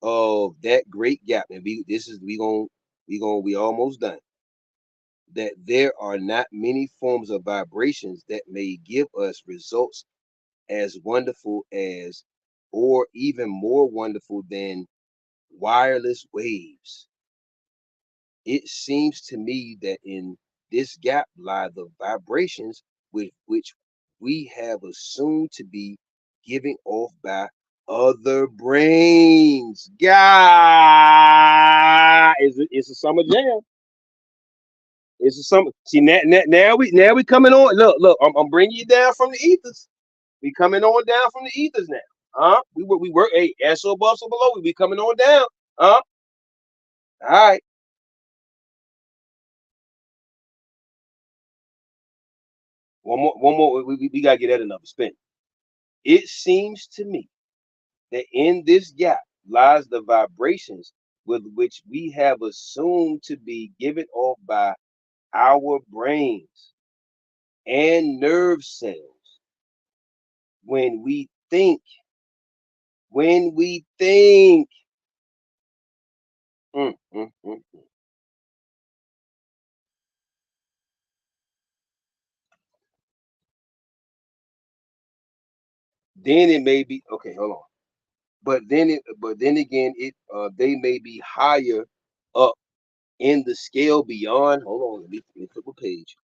of that great gap, and we almost done, that there are not many forms of vibrations that may give us results as wonderful as, or even more wonderful than, wireless waves? It seems to me that in this gap lie the vibrations with which we have assumed to be giving off by other brains. God, it's a summer jam. It's a summer. See, now we coming on. Look, I'm bringing you down from the ethers. We coming on down from the ethers now. We work. Hey, so above, so below. We be coming on down. All right. One more. We gotta get that another spin. It seems to me that in this gap lies the vibrations with which we have assumed to be given off by our brains and nerve cells when we think. When we think. Mm, mm, mm. Then it may be okay. Hold on. But then again, they may be higher up in the scale beyond. Hold on. Let me flip a page.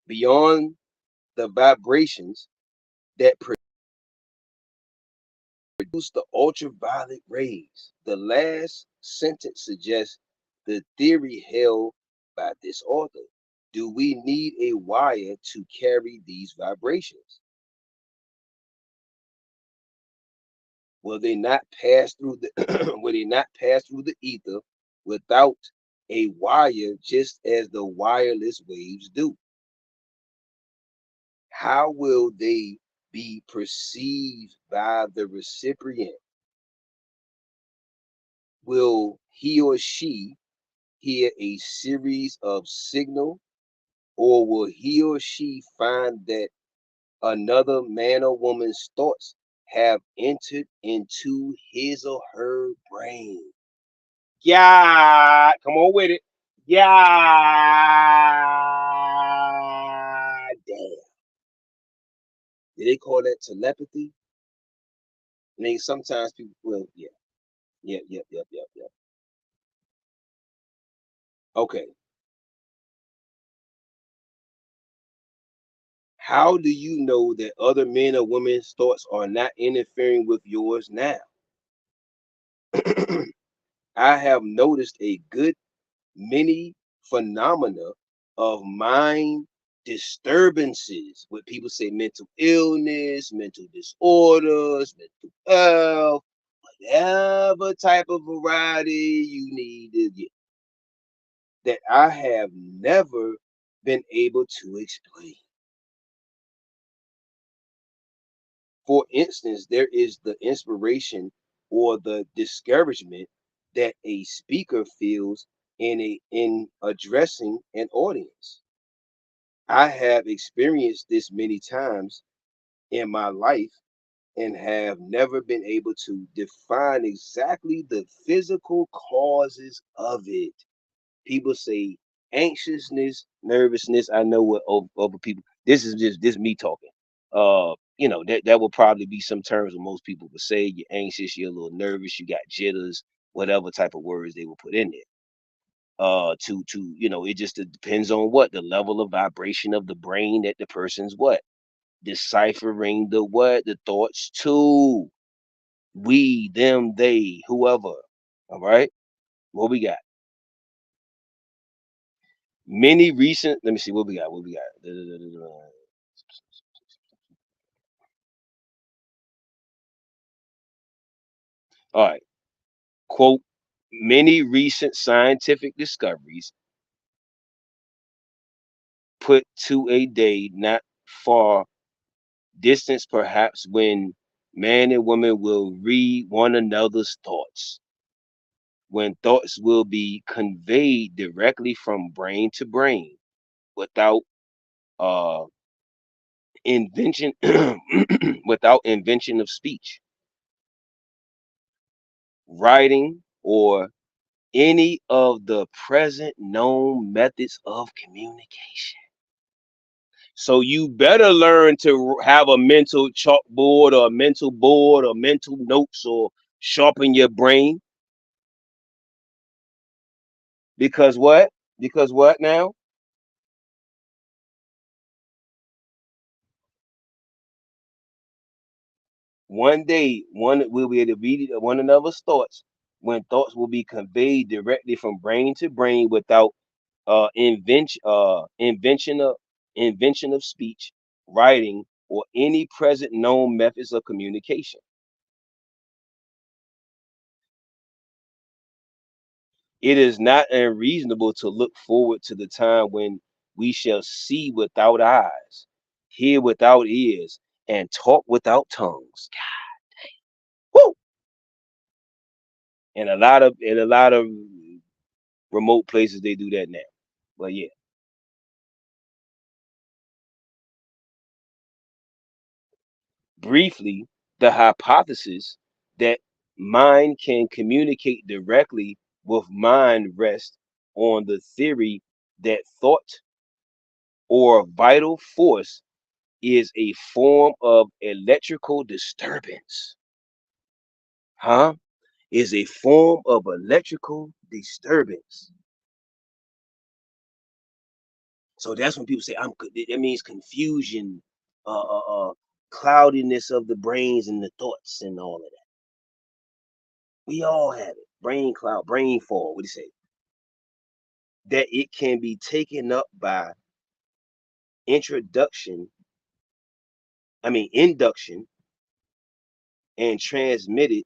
Beyond the vibrations that produce the ultraviolet rays. The last sentence suggests the theory held by this author. Do we need a wire to carry these vibrations? Will they not pass through the will they not pass through the ether without a wire, just as the wireless waves do? How will they be perceived by the recipient? Will he or she hear a series of signal, or will he or she find that another man or woman's thoughts have entered into his or her brain? Yeah, come on with it. Yeah, damn. Do they call that telepathy? I mean, sometimes people will, yeah, yep. Okay. How do you know that other men or women's thoughts are not interfering with yours now? I have noticed a good many phenomena of mind disturbances. What people say mental illness, mental disorders, mental health, whatever type of variety you need to get, that I have never been able to explain. For instance, there is the inspiration or the discouragement that a speaker feels in addressing an audience. I have experienced this many times in my life and have never been able to define exactly the physical causes of it. People say anxiousness, nervousness. I know what other people. This is just this me talking. That will probably be some terms that most people would say. You're anxious, you're a little nervous, you got jitters, whatever type of words they will put in there. It just depends on what the level of vibration of the brain that the person's what deciphering the thoughts to. We, them, they, whoever. All right, what we got? Many recent. Let me see what we got. What we got? All right. Quote: Many recent scientific discoveries put to a day not far distance, perhaps, when man and woman will read one another's thoughts, when thoughts will be conveyed directly from brain to brain without uh invention without invention of speech, writing, or any of the present known methods of communication. So you better learn to have a mental chalkboard or a mental board or mental notes or sharpen your brain. Because what? Because what now? One day, one will be able to read one another's thoughts when thoughts will be conveyed directly from brain to brain without invention of speech, writing, or any present known methods of communication. It is not unreasonable to look forward to the time when we shall see without eyes, hear without ears, and talk without tongues. Woo! And a lot of remote places they do that now. But yeah, briefly, the hypothesis that mind can communicate directly with mind rests on the theory that thought or vital force is a form of electrical disturbance. Huh? Is a form of electrical disturbance. So that's when people say that means confusion, cloudiness of the brains and the thoughts and all of that. We all have it. Brain cloud, brain fog. What do you say? That it can be taken up by introduction, induction, and transmitted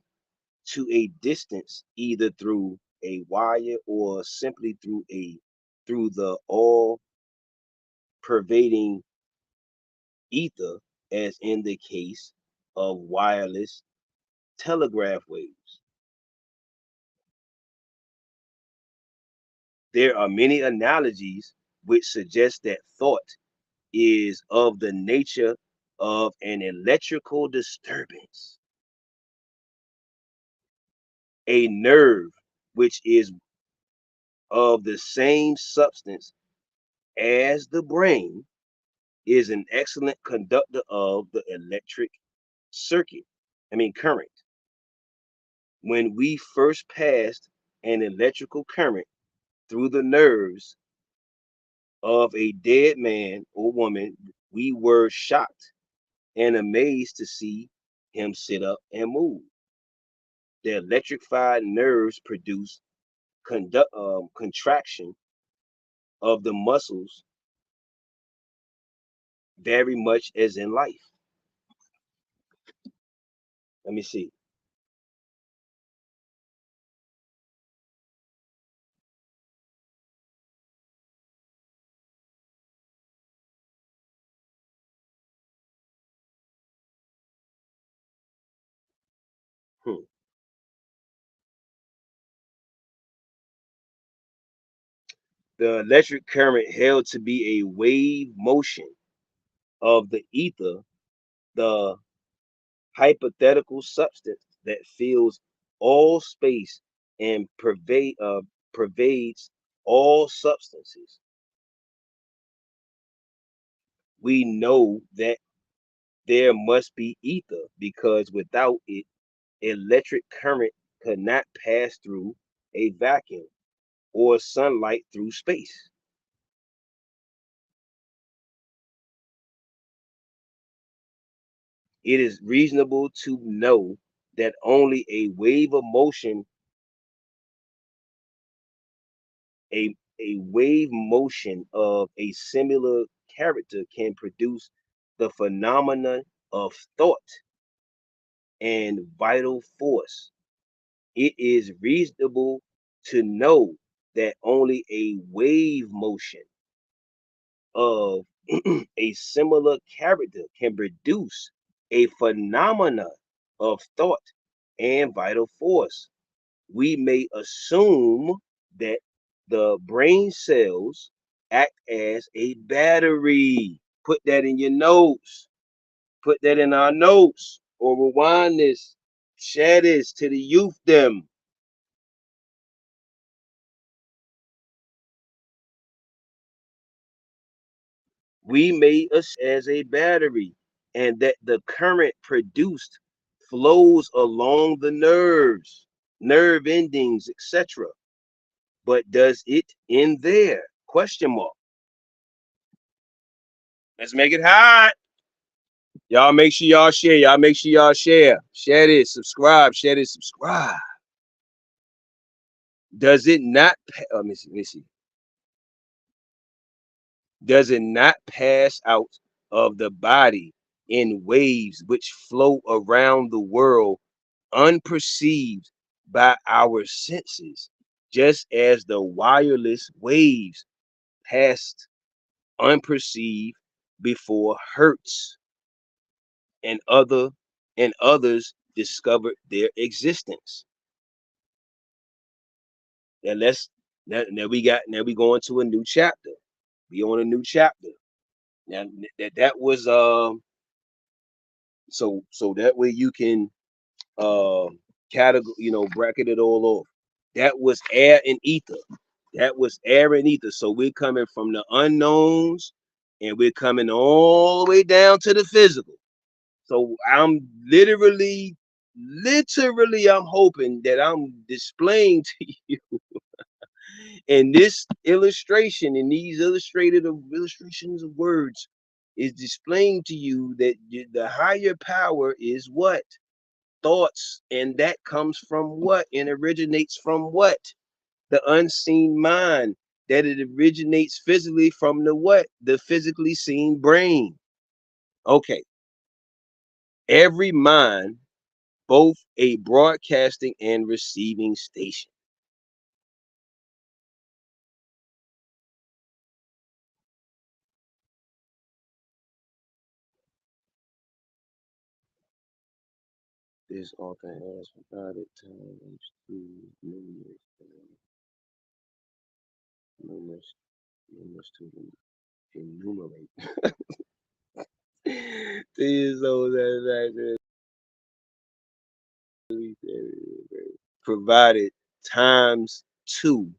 to a distance either through a wire or simply through the all pervading ether, as in the case of wireless telegraph waves. There are many analogies which suggest that thought is of the nature of an electrical disturbance. A nerve, which is of the same substance as the brain, is an excellent conductor of the electric circuit, current. When we first passed an electrical current through the nerves of a dead man or woman, we were shocked and amazed to see him sit up and move. The electrified nerves produce contraction of the muscles very much as in life. Let me see. Hmm. The electric current held to be a wave motion of the ether, the hypothetical substance that fills all space and pervades all substances. We know that there must be ether because without it, electric current could not pass through a vacuum or sunlight through space. It is reasonable to know that only a wave of motion, a wave motion of a similar character can produce the phenomenon of thought and vital force. It is reasonable to know that only a wave motion of A similar character can produce a phenomena of thought and vital force. We may assume that the brain cells act as a battery. Put that in your notes. Put that in our notes, or rewind this. Share this to the youth them. We may as a battery, and that the current produced flows along the nerves, nerve endings, etc. But does it end there? Question mark. Let's make it hot. Y'all make sure y'all share. Y'all make sure y'all share. Share this, subscribe, share this, subscribe. Does it not? Let me see. Let me see. Does it not pass out of the body in waves which flow around the world unperceived by our senses, just as the wireless waves passed unperceived before Hertz and others discovered their existence? Now let's now we go into a new chapter. We on a new chapter. Now that was so that way you can uh category, bracket it all off. That was air and ether. That was air and ether. So we're coming from the unknowns and we're coming all the way down to the physical. So I'm literally I'm hoping that I'm displaying to you in this illustration, in these illustrations of words, is displaying to you that the higher power is what? Thoughts, and that comes from what? And originates from what? The unseen mind. That it originates physically from the what? The physically seen brain. Okay. Every mind, both a broadcasting and receiving station. This author has provided times to numerous, numerous to enumerate. These those that provided times two,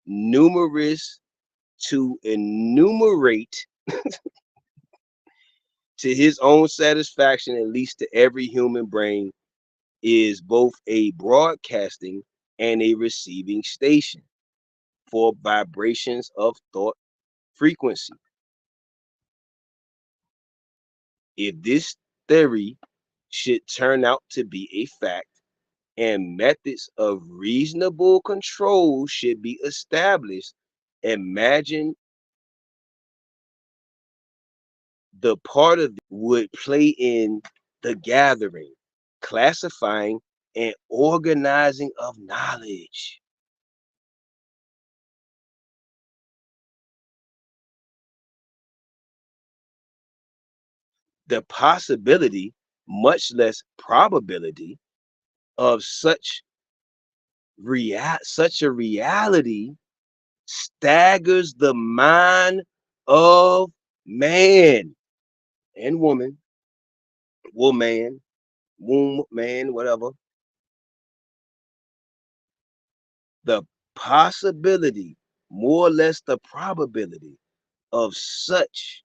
numerous to enumerate to his own satisfaction, at least to every human brain, is both a broadcasting and a receiving station for vibrations of thought frequency. If this theory should turn out to be a fact and methods of reasonable control should be established, imagine the part of it would play in the gathering, classifying, and organizing of knowledge. The possibility, much less probability, of such a reality staggers the mind of man and woman, womb, man, whatever. The possibility, more or less the probability of such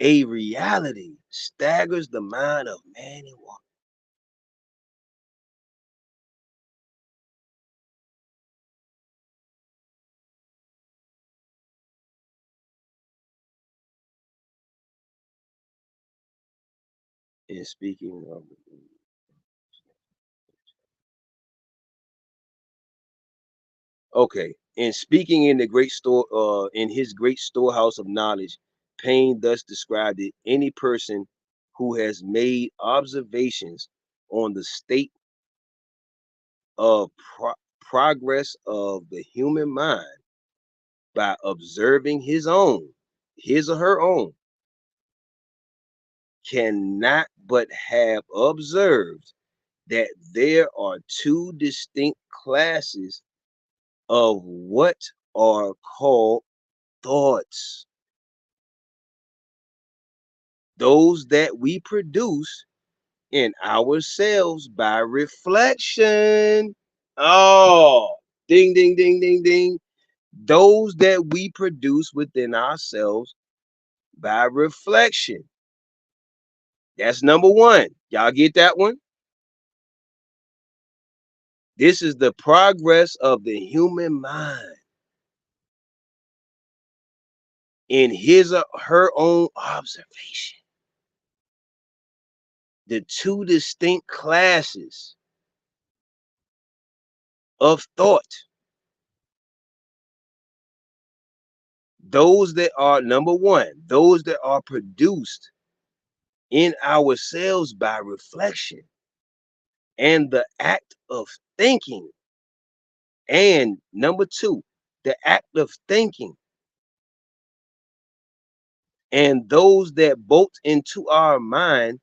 a reality staggers the mind of man and woman. In speaking of, okay, in speaking in the great store, in his great storehouse of knowledge, Paine thus described it: any person who has made observations on the state of progress of the human mind by observing his or her own, cannot but have observed that there are two distinct classes of what are called thoughts. Those that we produce in ourselves by reflection. Oh, ding, ding, ding, ding, ding. Those that we produce within ourselves by reflection. That's number one. Y'all get that one? This is the progress of the human mind in his or her own observation. The two distinct classes of thought. Those that are, number one, those that are produced in ourselves by reflection and the act of thinking. And number two, the act of thinking. And those that bolt into our mind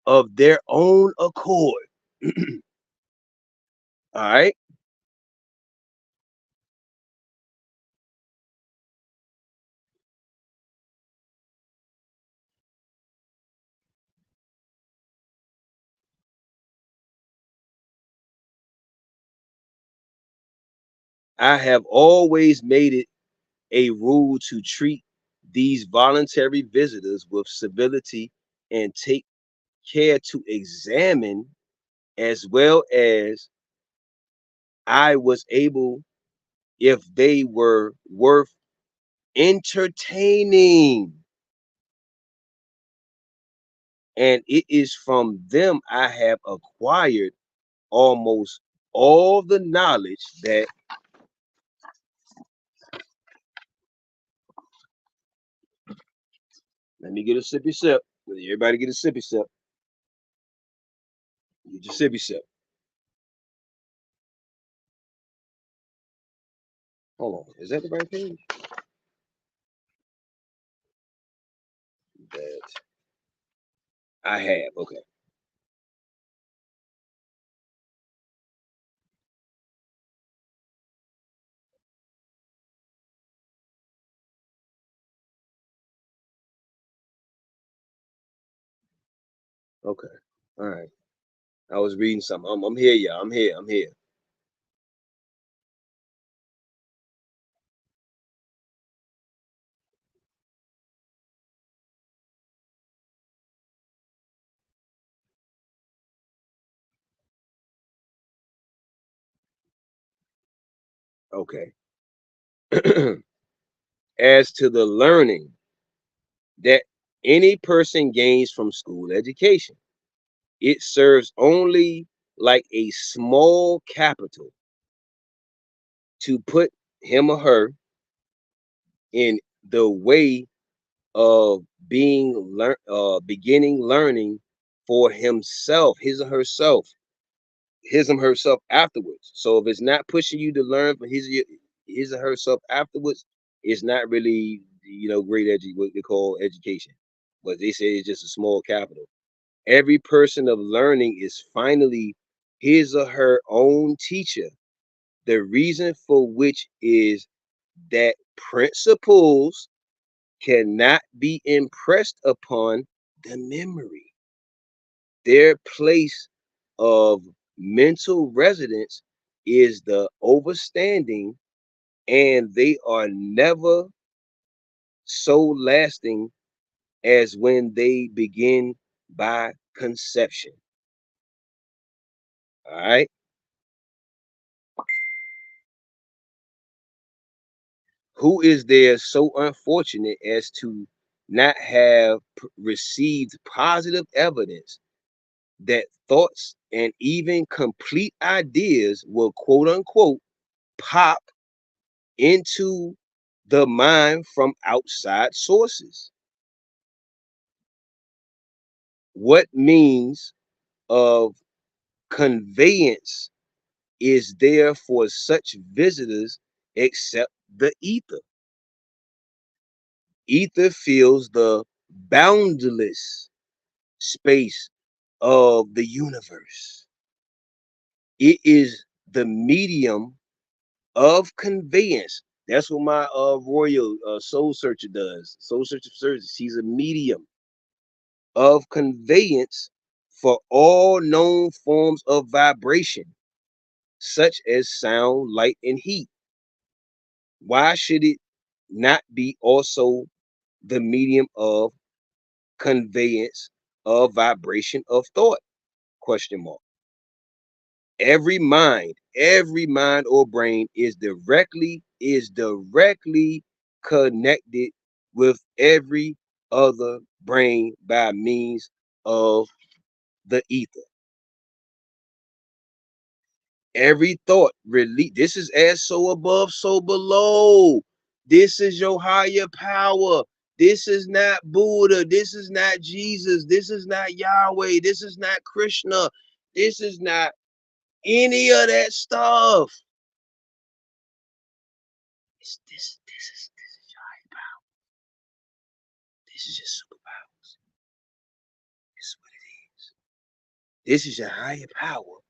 of their own accord. All right. I have always made it a rule to treat these voluntary visitors with civility and take care to examine as well as I was able if they were worth entertaining. And it is from them I have acquired almost all the knowledge that. Let me get a sippy sip. Everybody get a sippy sip. Get your sippy sip. Hold on. Is that the right page? That I have. Okay. Okay. All right. I was reading something. I'm here, y'all. I'm here. I'm here. Okay. As to the learning that any person gains from school education, it serves only like a small capital to put him or her in the way of beginning learning for himself, his or herself afterwards. So if it's not pushing you to learn for his or herself afterwards, it's not really great what they call education. But they say it's just a small capital. Every person of learning is finally his or her own teacher. The reason for which is that principles cannot be impressed upon the memory. Their place of mental residence is the overstanding, and they are never so lasting as when they begin by conception. All right. Who is there so unfortunate as to not have received positive evidence that thoughts and even complete ideas will quote unquote pop into the mind from outside sources? What means of conveyance is there for such visitors except the ether. Ether fills the boundless space of the universe. It is the medium of conveyance. That's what my royal soul searcher does. Soul searcher service. She's a medium of conveyance for all known forms of vibration, such as sound, light, and heat. Why should it not be also the medium of conveyance of vibration of thought? Question mark. Every mind or brain is directly connected with every other brain by means of the ether. Every thought release. This is as so above, so below. This is your higher power. This is not Buddha. This is not Jesus. This is not Yahweh. This is not Krishna. This is not any of that stuff. This is your higher power. This is your superpowers. This is what it is. This is your higher power.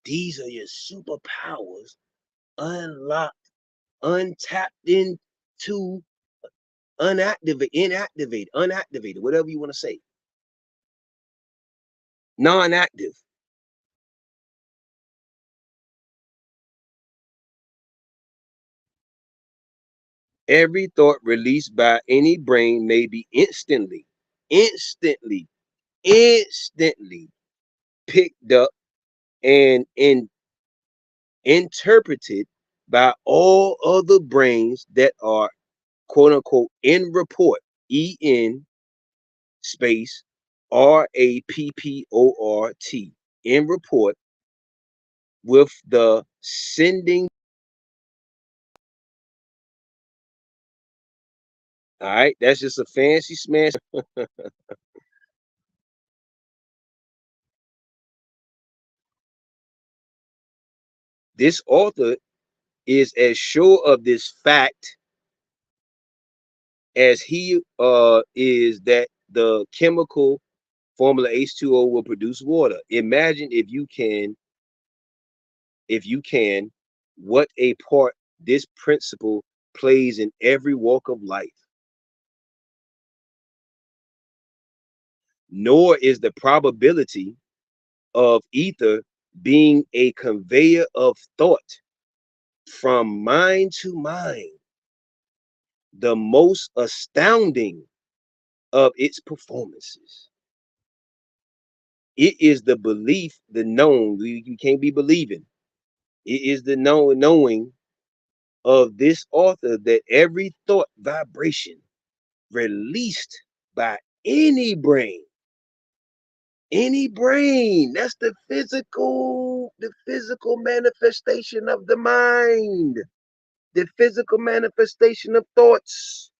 These are your superpowers unlocked, untapped into, unactivated, whatever you want to say. Non-active. Every thought released by any brain may be instantly picked up and interpreted by all other brains that are quote unquote in report. En space RAPPORT, in report, with the sending. All right, that's just a fancy smash. This author is as sure of this fact as he is that the chemical formula H2O will produce water. Imagine if you can, what a part this principle plays in every walk of life. Nor is the probability of ether being a conveyor of thought from mind to mind the most astounding of its performances. It is the belief, the known. You can't be believing. It is the knowing of this author that every thought vibration released by any brain, that's the physical manifestation of the mind, the physical manifestation of thoughts.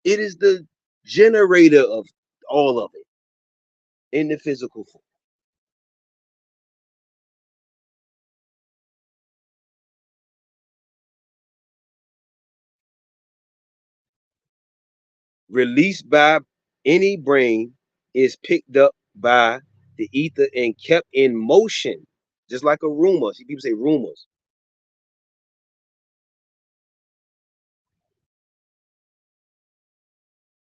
It is the generator of all of it in the physical form. Released by any brain is picked up by the ether and kept in motion, just like a rumor. See, people say rumors.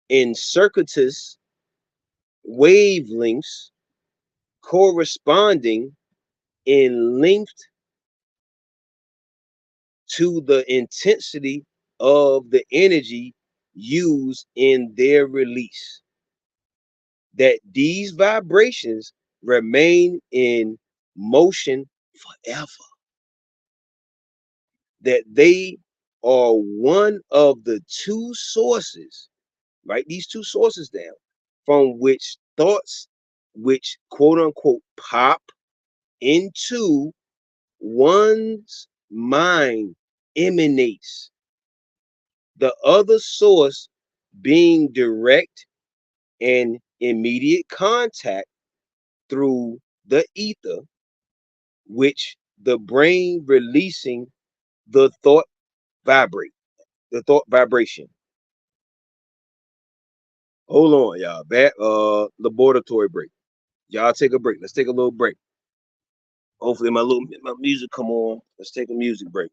In circuitous wavelengths corresponding in length to the intensity of the energy used in their release. That these vibrations remain in motion forever. That they are one of the two sources, write these two sources down, from which thoughts, which quote unquote pop into one's mind, emanates. The other source being direct and immediate contact through the ether, which the brain releasing the thought vibrate. the thought vibration. Hold on, y'all. Back laboratory break. Y'all take a break. Let's take a little break. Hopefully my music come on. Let's take a music break.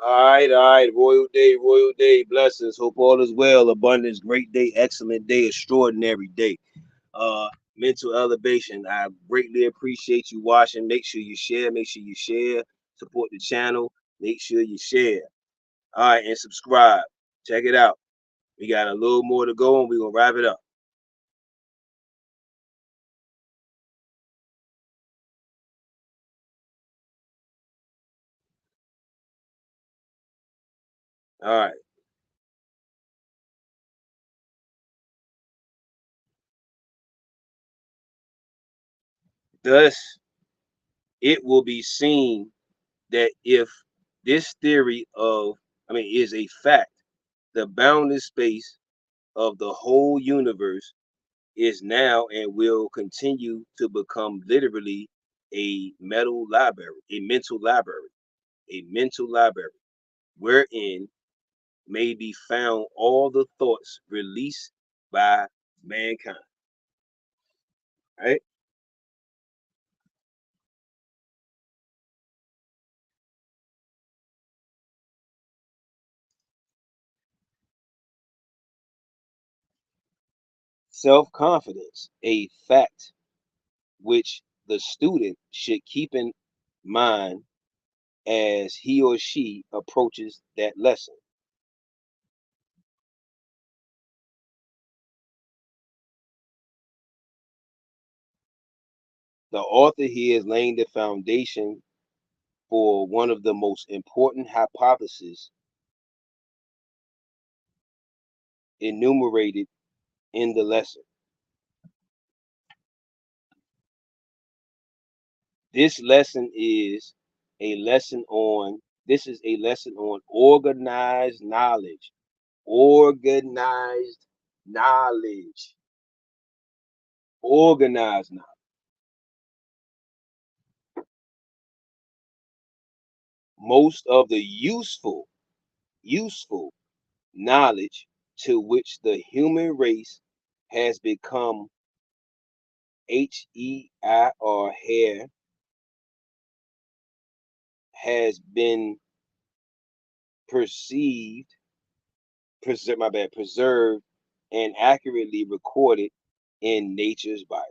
All right, royal day, blessings. Hope all is well, abundance, great day, excellent day, extraordinary day. Mental elevation. I greatly appreciate you watching. Make sure you share, support the channel, make sure you share. All right, and subscribe. Check it out. We got a little more to go and we're gonna wrap it up. All right. Thus, it will be seen that if this theory is a fact, the boundless space of the whole universe is now and will continue to become literally a a mental library, wherein may be found all the thoughts released by mankind. Right? Self-confidence, a fact which the student should keep in mind as he or she approaches that lesson. The author here is laying the foundation for one of the most important hypotheses enumerated in the lesson. This lesson is a lesson on organized knowledge. Organized knowledge. Organized knowledge. Most of the useful knowledge to which the human race has become HEIR has been perceived, preserved, and accurately recorded in nature's Bible.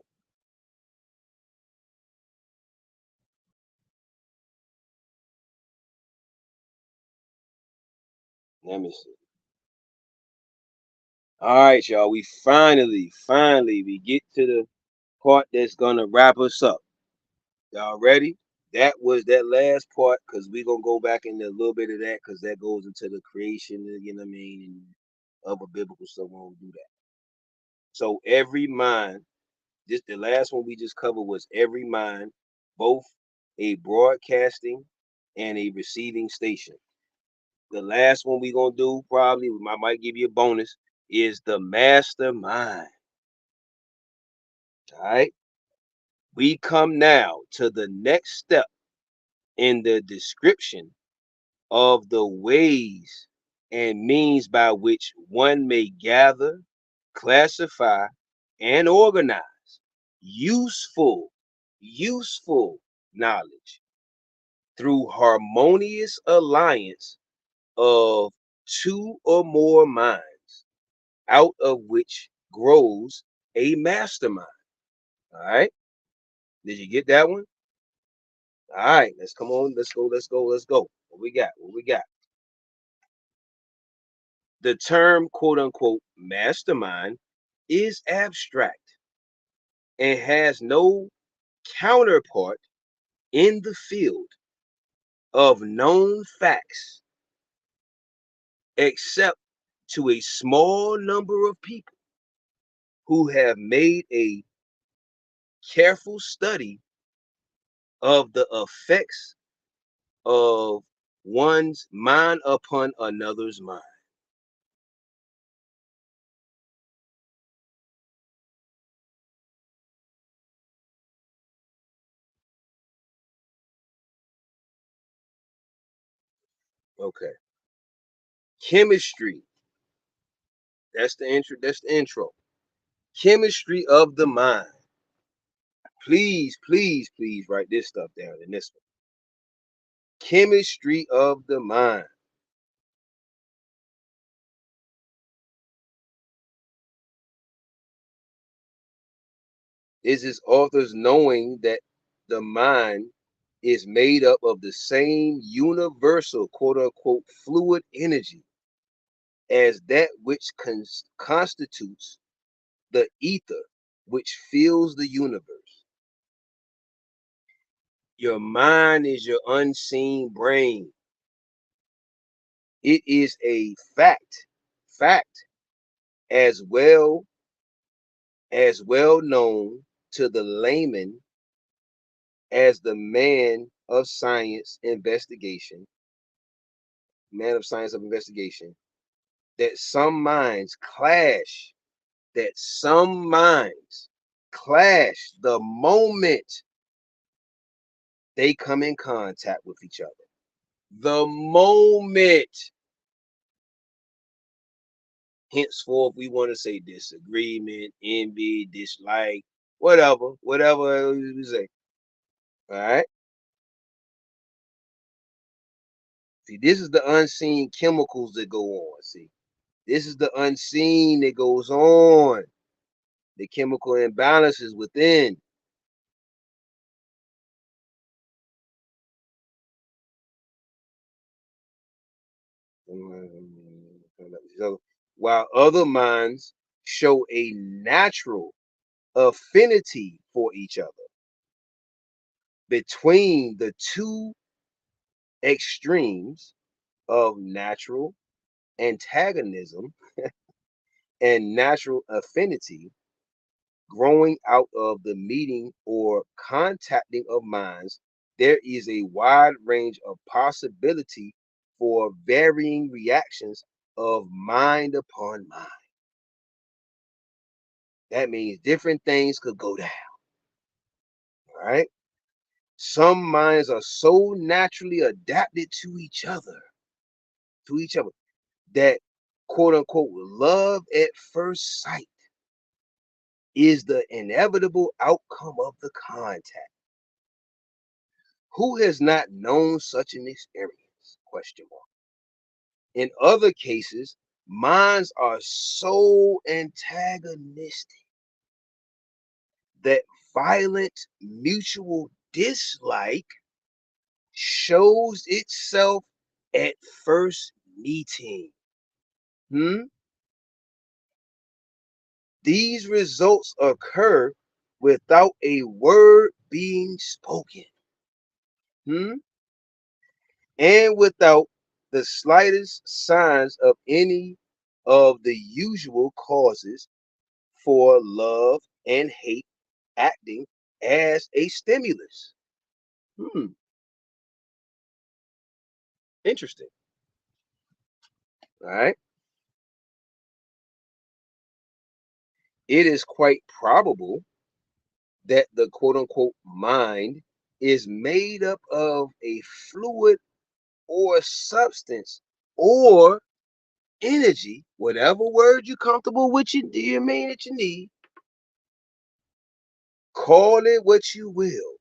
Let me see. All right, y'all. We finally, we get to the part that's gonna wrap us up. Y'all ready? That was that last part because we're gonna go back into a little bit of that because that goes into the creation, you know what I mean, and other biblical stuff. We won't do that. So every mind, this the last one we just covered was every mind, both a broadcasting and a receiving station. The last one we gonna do probably I might give you a bonus is the mastermind. All right. We come now to the next step in the description of the ways and means by which one may gather, classify, and organize useful, useful knowledge through harmonious alliance of two or more minds, out of which grows a mastermind. All right. Did you get that one? All right. Let's come on. Let's go. Let's go. Let's go. What we got? What we got? The term quote unquote mastermind is abstract and has no counterpart in the field of known facts except to a small number of people who have made a careful study of the effects of one's mind upon another's mind. Okay. Chemistry. That's the intro. That's the intro. Chemistry of the mind. Please, please, please write this stuff down in this one. Chemistry of the mind. Is its authors knowing that the mind is made up of the same universal quote unquote fluid energy as that which constitutes the ether which fills the universe. Your mind is your unseen brain. It is a fact as well known to the layman as the man of science of investigation, that some minds clash the moment they come in contact with each other. The moment. Henceforth, we want to say disagreement, envy, dislike, whatever we say. All right. See, this is the unseen chemicals that go on. See, this is the unseen that goes on. The chemical imbalances within. So, while other minds show a natural affinity for each other between the two extremes of natural antagonism and natural affinity growing out of the meeting or contacting of minds, there is a wide range of possibility for varying reactions of mind upon mind. That means different things could go down. All right. Some minds are so naturally adapted to each other, that quote unquote love at first sight is the inevitable outcome of the contact. Who has not known such an experience? Question mark. In other cases, minds are so antagonistic that violent mutual dislike shows itself at first meeting. These results occur without a word being spoken, and without the slightest signs of any of the usual causes for love and hate acting as a stimulus. Interesting. All right. It is quite probable that the quote unquote mind is made up of a fluid or substance or energy, whatever word you're comfortable with, you mean that you need. Call it what you will,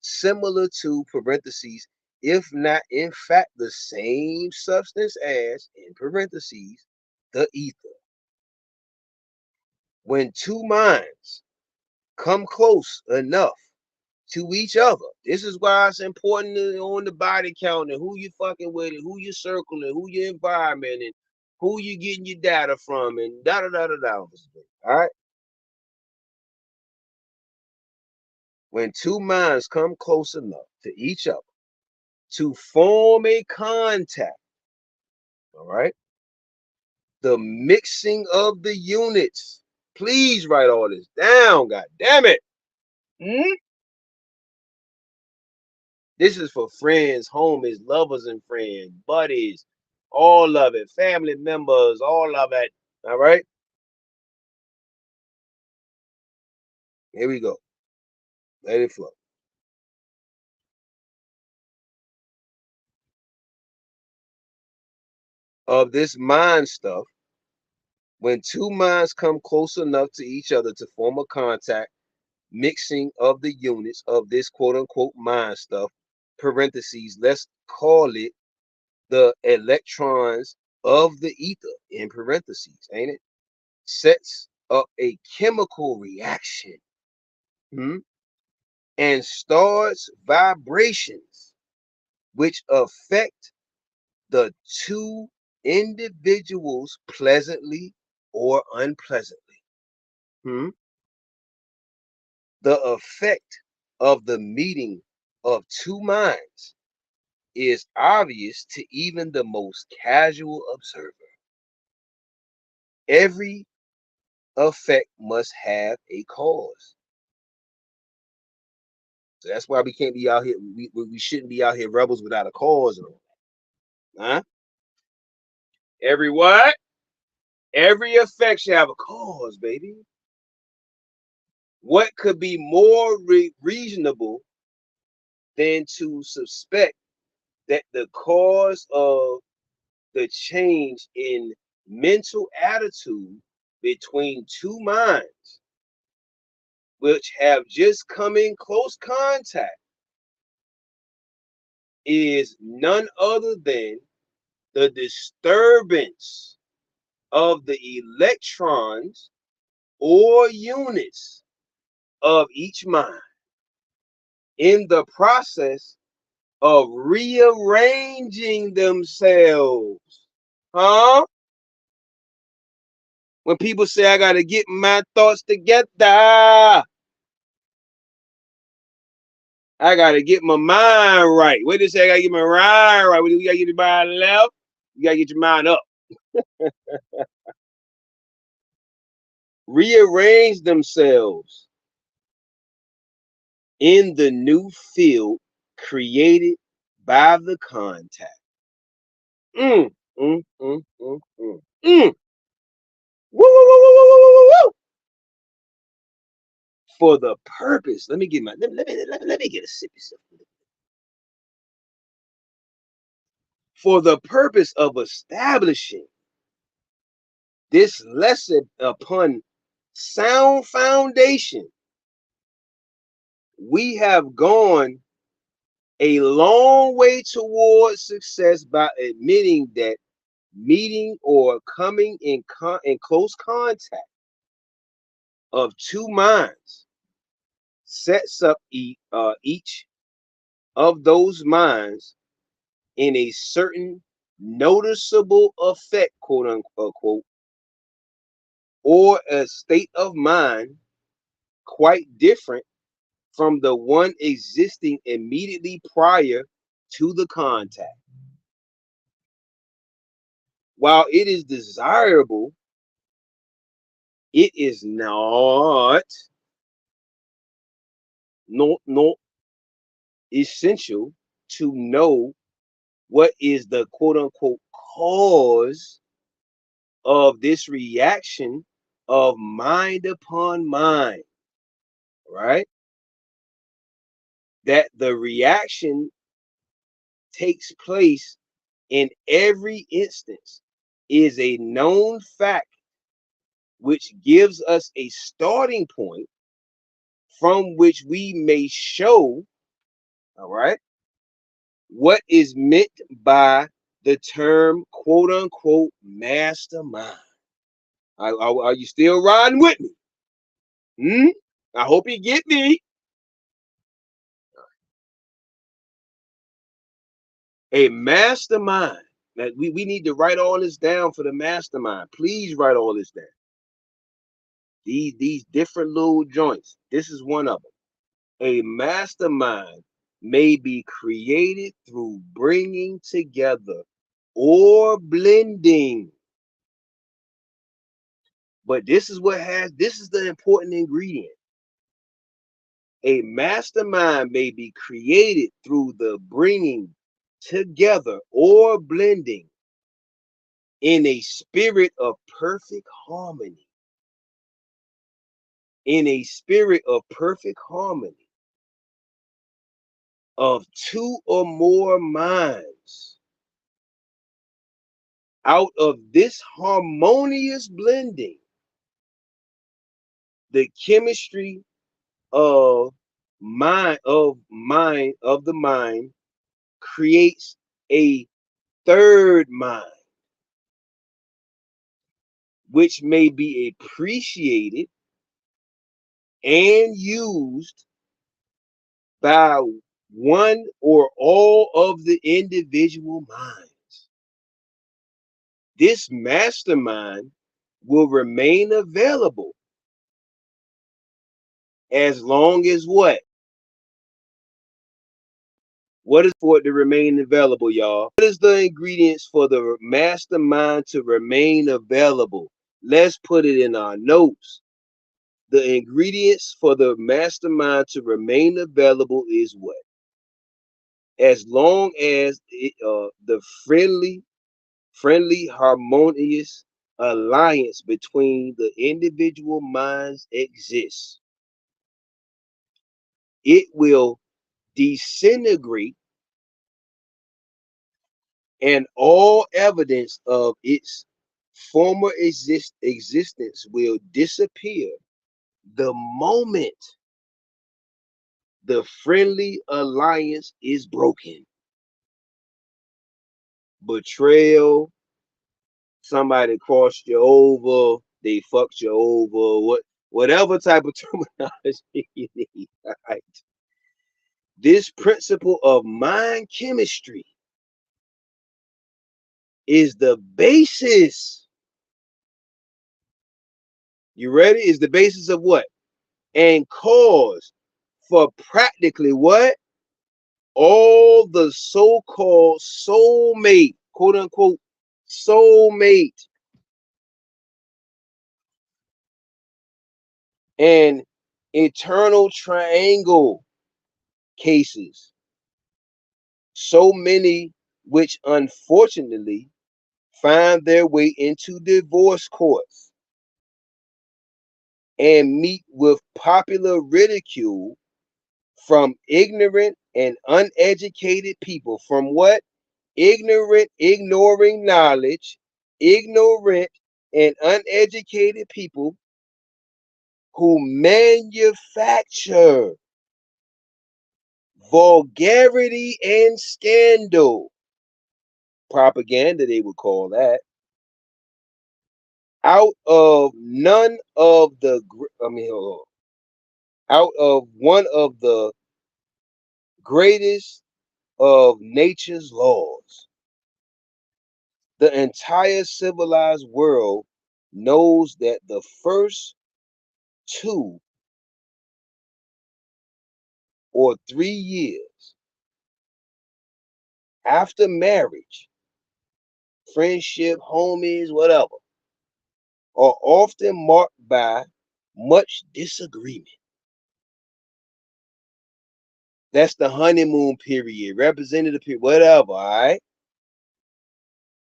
similar to parentheses, if not in fact the same substance as, in parentheses, the ether. When two minds come close enough to each other, this is why it's important on the body count and who you fucking with and who you circling, who your environment and who you getting your data from and da da da da da. All right. When two minds come close enough to each other to form a contact, all right, the mixing of the units. Please write all this down. God damn it. This is for friends, homies, lovers, and friends, buddies, all of it, family members, all of it. All right. Here we go. Let it flow. Of this mind stuff, when two minds come close enough to each other to form a contact, mixing of the units of this quote unquote mind stuff, parentheses, let's call it the electrons of the ether, in parentheses, ain't it? Sets up a chemical reaction and starts vibrations which affect the two individuals pleasantly or unpleasantly. The effect of the meeting of two minds is obvious to even the most casual observer. Every effect must have a cause. So that's why we can't be out here. We shouldn't be out here rebels without a cause. Huh? Every what? Every effect should have a cause, baby. What could be more reasonable than to suspect that the cause of the change in mental attitude between two minds which have just come in close contact is none other than the disturbance of the electrons or units of each mind in the process of rearranging themselves. Huh? When people say I gotta get my thoughts together, I gotta get my mind right. What did they say? I gotta get my mind right. You gotta get your mind left. You gotta get your mind up. Rearrange themselves in the new field created by the contact. Mm, mm, mm, mm, mm, mm. Woo, woo, woo, woo, woo, woo, woo, woo. For the purpose, let me get my let me get a sip of something. For the purpose of establishing this lesson upon sound foundation, we have gone a long way towards success by admitting that meeting or coming in close contact of two minds sets up each of those minds in a certain noticeable effect, quote unquote, or a state of mind quite different from the one existing immediately prior to the contact. While it is desirable, it is not essential to know what is the quote unquote cause of this reaction of mind upon mind, right? That the reaction takes place in every instance is a known fact, which gives us a starting point from which we may show, all right, what is meant by the term quote unquote mastermind. Are you still riding with me? I hope you get me. A mastermind. That we need to write all this down for the mastermind. Please write all this down. These different little joints. This is one of them. A mastermind may be created through bringing together or blending. But this is the important ingredient. A mastermind may be created through the bringing together or blending in a spirit of perfect harmony. In a spirit of perfect harmony of two or more minds. Out of this harmonious blending, the chemistry of the mind creates a third mind, which may be appreciated and used by one or all of the individual minds. This mastermind will remain available as long as what? What is for it to remain available, y'all? What is the ingredients for the mastermind to remain available? Let's put it in our notes. The ingredients for the mastermind to remain available is what? As long as the friendly, harmonious alliance between the individual minds exists, it will disintegrate and all evidence of its former existence will disappear the moment the friendly alliance is broken. Betrayal, somebody crossed you over, they fucked you over, whatever type of terminology you need, right? This principle of mind chemistry is the basis. You ready? Is the basis of what? And cause for practically what? All the so-called soulmate, quote unquote, soulmate and eternal triangle cases. So many which unfortunately find their way into divorce courts and meet with popular ridicule from ignorant and uneducated people. From what? Ignorant, ignoring knowledge, ignorant and uneducated people who manufacture vulgarity and scandal propaganda, they would call that. Out of none of the, hold on. Out of one of the greatest of nature's laws, the entire civilized world knows that the first 2 or 3 years after marriage, friendship, homies, whatever, are often marked by much disagreement. That's the honeymoon period, representative period, whatever, all right?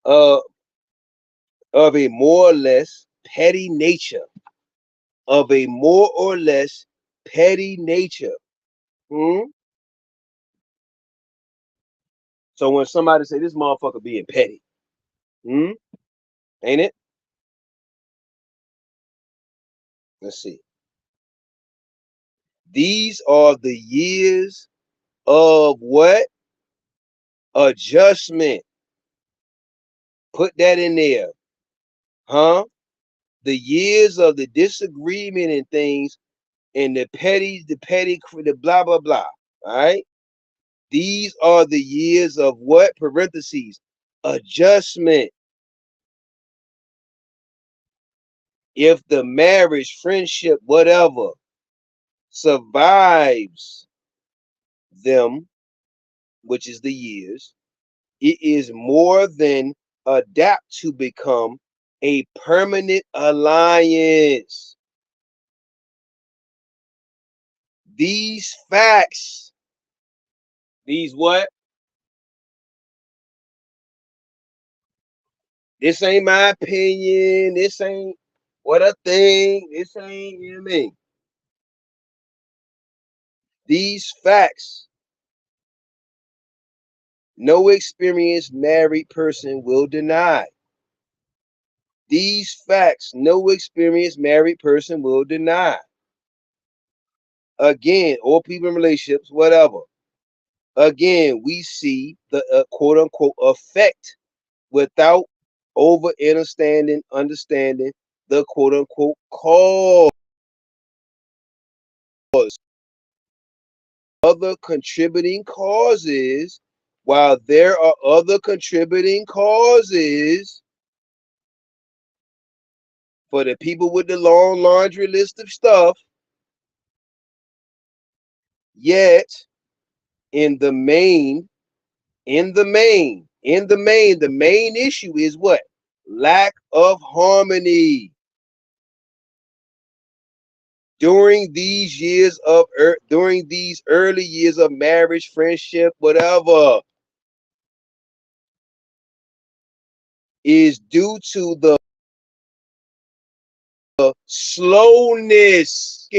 Uh, of a more or less petty nature. Of a more or less petty nature. So when somebody say this motherfucker being petty, ain't it? Let's see. These are the years of what? Adjustment. Put that in there. Huh? The years of the disagreement and things and the blah, blah, blah. All right? These are the years of what? Parentheses. Adjustment. If the marriage, friendship, whatever, survives them, which is the years, it is more than adapt to become a permanent alliance. These facts, these what? This ain't my opinion. This ain't what I think. This ain't, you know what I mean? These facts, no experienced married person will deny. These facts, no experienced married person will deny. Again, all people in relationships, whatever. Again, we see the quote unquote effect without understanding the quote unquote cause. Other contributing causes, while there are other contributing causes for the people with the long laundry list of stuff, yet in the main, the main issue is what? Lack of harmony. During these early years of marriage, friendship, whatever, is due to the slowness,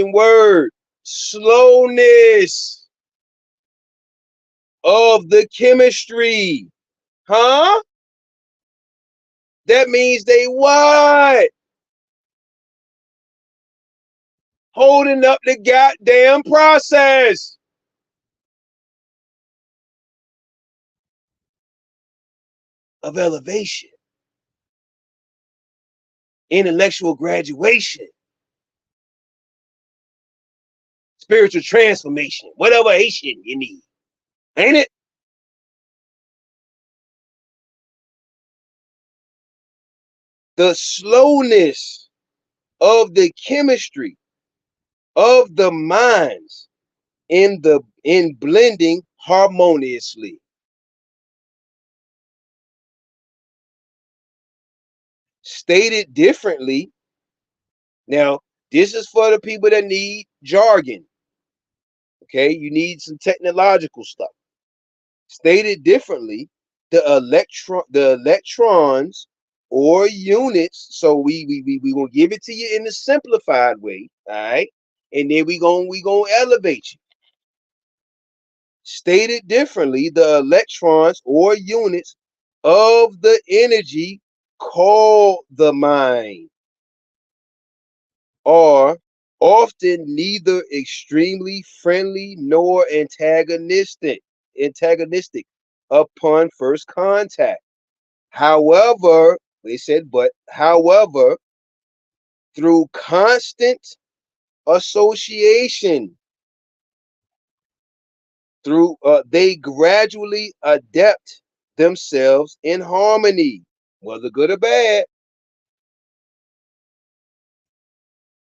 slowness of the chemistry. Huh? That means they what? Holding up the goddamn process. Of elevation, intellectual graduation, spiritual transformation, whatever Haitian you need. Ain't it? The slowness of the chemistry of the minds in blending harmoniously. Stated differently, now this is for the people that need jargon. Okay, you need some technological stuff. Stated differently, the electrons or units. So we gonna give it to you in a simplified way, all right? And then we gonna elevate you. Stated differently, the electrons or units of the energy called the mind are often neither extremely friendly nor antagonistic upon first contact. However, they said, but however, through constant association, through they gradually adapt themselves in harmony, whether good or bad,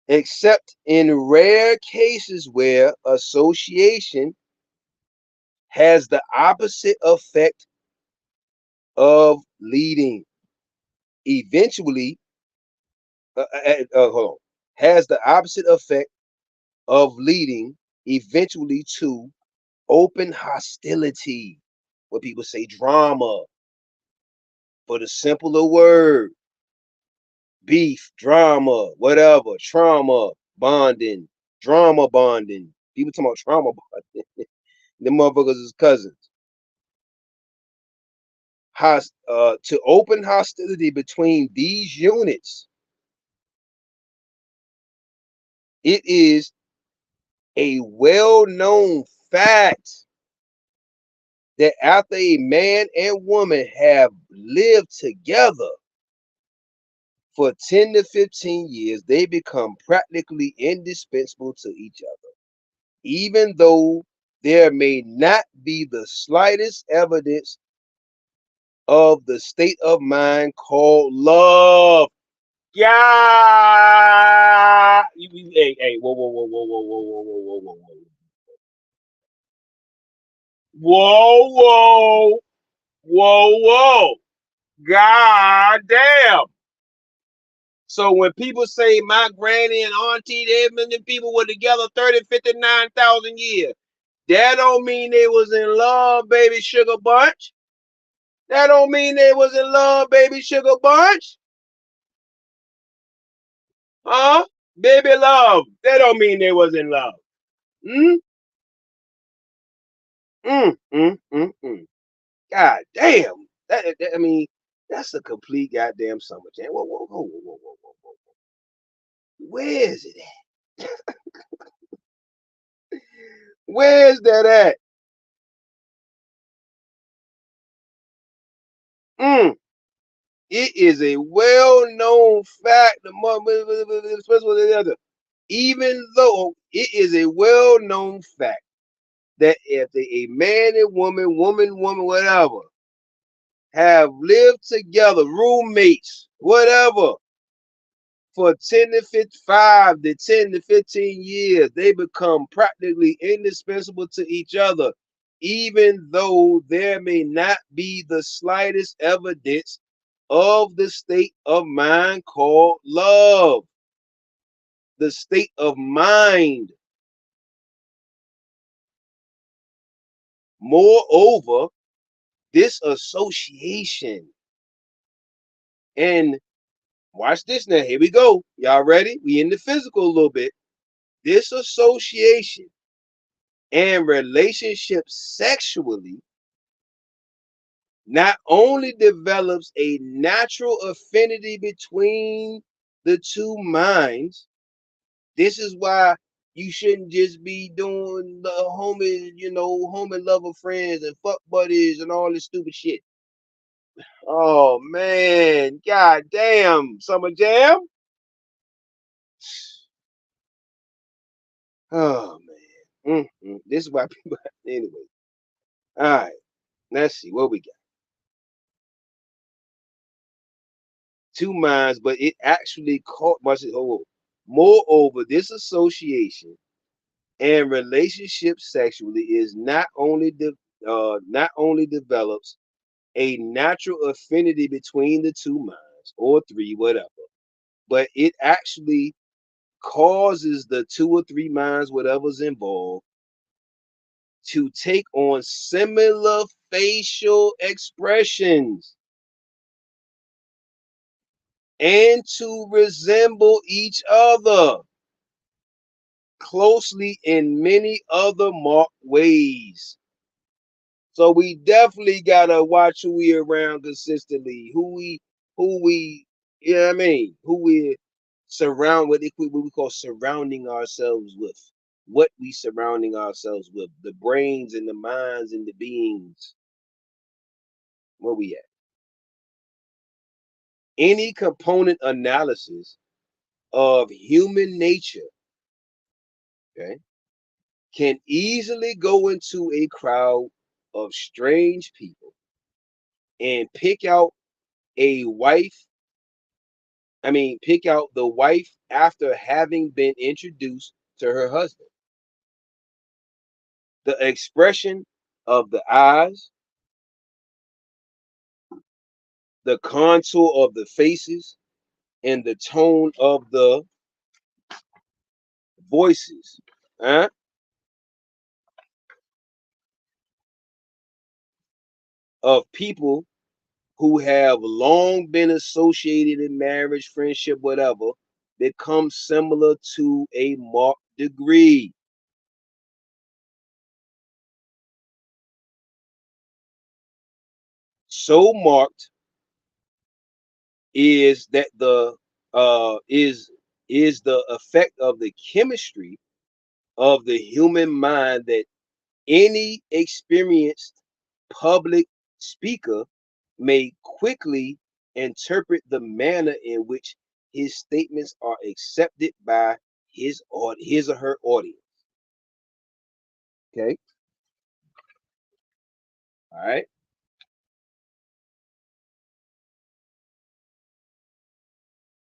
except in rare cases where association has the opposite effect of leading eventually hold on, has the opposite effect of leading eventually to open hostility. What people say drama, for the simpler word, beef, drama, whatever, trauma bonding, drama bonding. People talking about trauma bonding. Them motherfuckers is cousins. To open hostility between these units, it is a well-known fact that after a man and woman have lived together for 10 to 15 years, they become practically indispensable to each other, even though there may not be the slightest evidence of the state of mind called love. Yeah. Hey, whoa, whoa, whoa, whoa, whoa, whoa, whoa, whoa, whoa, whoa, whoa. Whoa, whoa, whoa, whoa. God damn. So when people say my granny and auntie, them people were together 30, 59,000 years, that don't mean they was in love, baby sugar bunch. That don't mean they was in love, baby sugar bunch. Huh? Baby love. That don't mean they was in love. Mm? God damn. I mean, that's a complete goddamn summer jam. Whoa, whoa, whoa, whoa, whoa, whoa, whoa, whoa. Where is it at? Where's that at? Mm. It is a well-known fact, even though it is a well-known fact that if a man and woman, whatever, have lived together, roommates, whatever, for 10 to 55 to 10 to 15 years, they become practically indispensable to each other, even though there may not be the slightest evidence of the state of mind called love. The state of mind. Moreover, this association, and watch this now. Here we go. Y'all ready? We in the physical a little bit. This association and relationship sexually not only develops a natural affinity between the two minds. This is why you shouldn't just be doing the homie, homie lover friends and fuck buddies and all this stupid shit. Oh man, god damn, Summer Jam. Oh man. This is why people anyway. All right, let's see what we got. Two minds, but it actually caught much. Moreover, this association and relationship sexually is not only develops a natural affinity between the two minds or three, whatever, but it actually causes the two or three minds, whatever's involved, to take on similar facial expressions and to resemble each other closely in many other marked ways. So we definitely gotta watch who we around consistently, you know what I mean, who we surround with, what we call surrounding ourselves with, what we surrounding ourselves with, the brains and the minds and the beings. Where we at? Any component analysis of human nature, okay, can easily go into a crowd of strange people and pick out the wife after having been introduced to her husband. The expression of the eyes, the contour of the faces, and the tone of the voices, huh, of people who have long been associated in marriage, friendship, whatever, become similar to a marked degree. So marked is that the is the effect of the chemistry of the human mind that any experienced public speaker may quickly interpret the manner in which his statements are accepted by his or her audience. Okay, all right.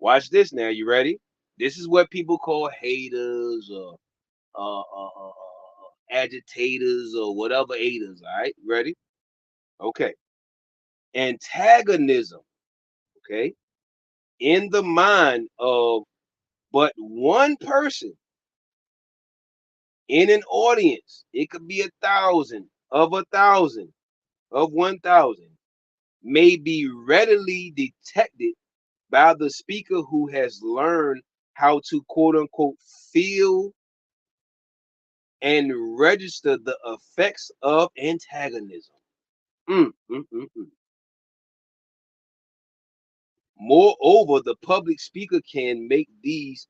Watch this now. You ready? This is what people call haters or agitators or whatever haters. All right, ready? Okay. Antagonism. Okay, in the mind of but one person in an audience, it could be 1,000 of 1,000 of 1,000, may be readily detected by the speaker who has learned how to quote unquote feel and register the effects of antagonism. Mm, mm, mm, mm. Moreover, the public speaker can make these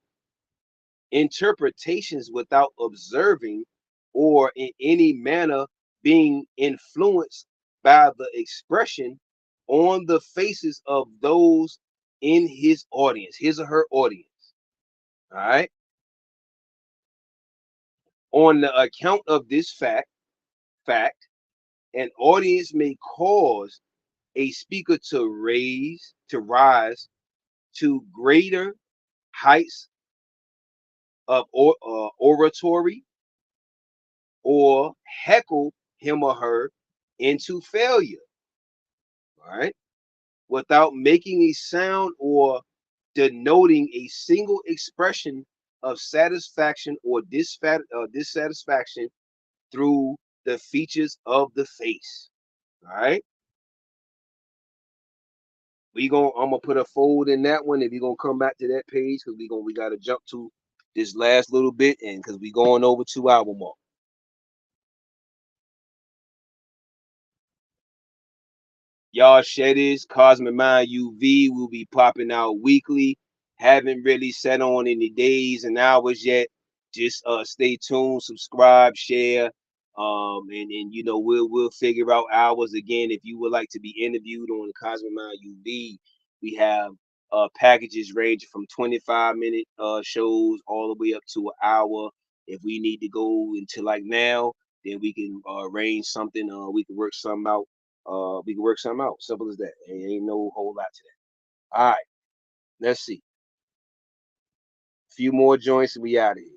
interpretations without observing or in any manner being influenced by the expression on the faces of those in his audience, his or her audience. All right. On the account of this fact, an audience may cause a speaker to rise to greater heights of oratory or heckle him or her into failure, all right, without making a sound or denoting a single expression of satisfaction or dissatisfaction through the features of the face. All right, I'm gonna put a fold in that one, and we're gonna come back to that page because we gotta jump to this last little bit, and because we going over 2 hour mark. Y'all share this. Cosmic Mind UV will be popping out weekly. Haven't really set on any days and hours yet. Just stay tuned, subscribe, share. And we'll figure out hours again. If you would like to be interviewed on the Cosmic Mind UV, we have packages ranging from 25-minute shows all the way up to an hour. If we need to go into like now, then we can arrange something. We can work something out. We can work something out. Simple as that. Ain't no whole lot to that. All right, let's see. A few more joints and we out of here.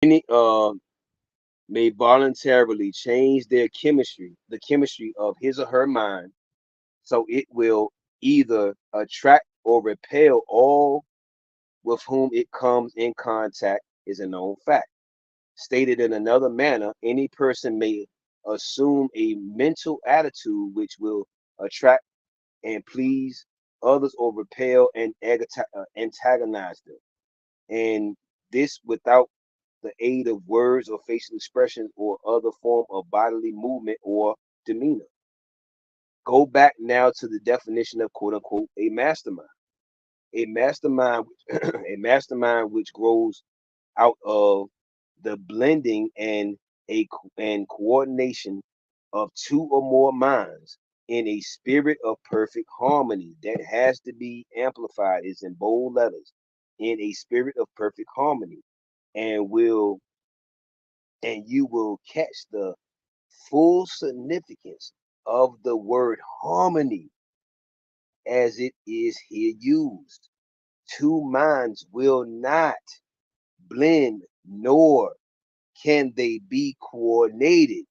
Any may voluntarily change the chemistry of his or her mind, so it will either attract or repel all with whom it comes in contact is a known fact. Stated in another manner, any person may assume a mental attitude which will attract and please others or repel and antagonize them. And this without the aid of words or facial expressions or other form of bodily movement or demeanor. go back now to the definition of quote unquote a mastermind. A mastermind, a mastermind which grows out of the blending and coordination of two or more minds in a spirit of perfect harmony. That has to be amplified, is in bold letters, in a spirit of perfect harmony, and will and you will catch the full significance of the word harmony as it is here used. Two minds will not blend, nor can they be coordinated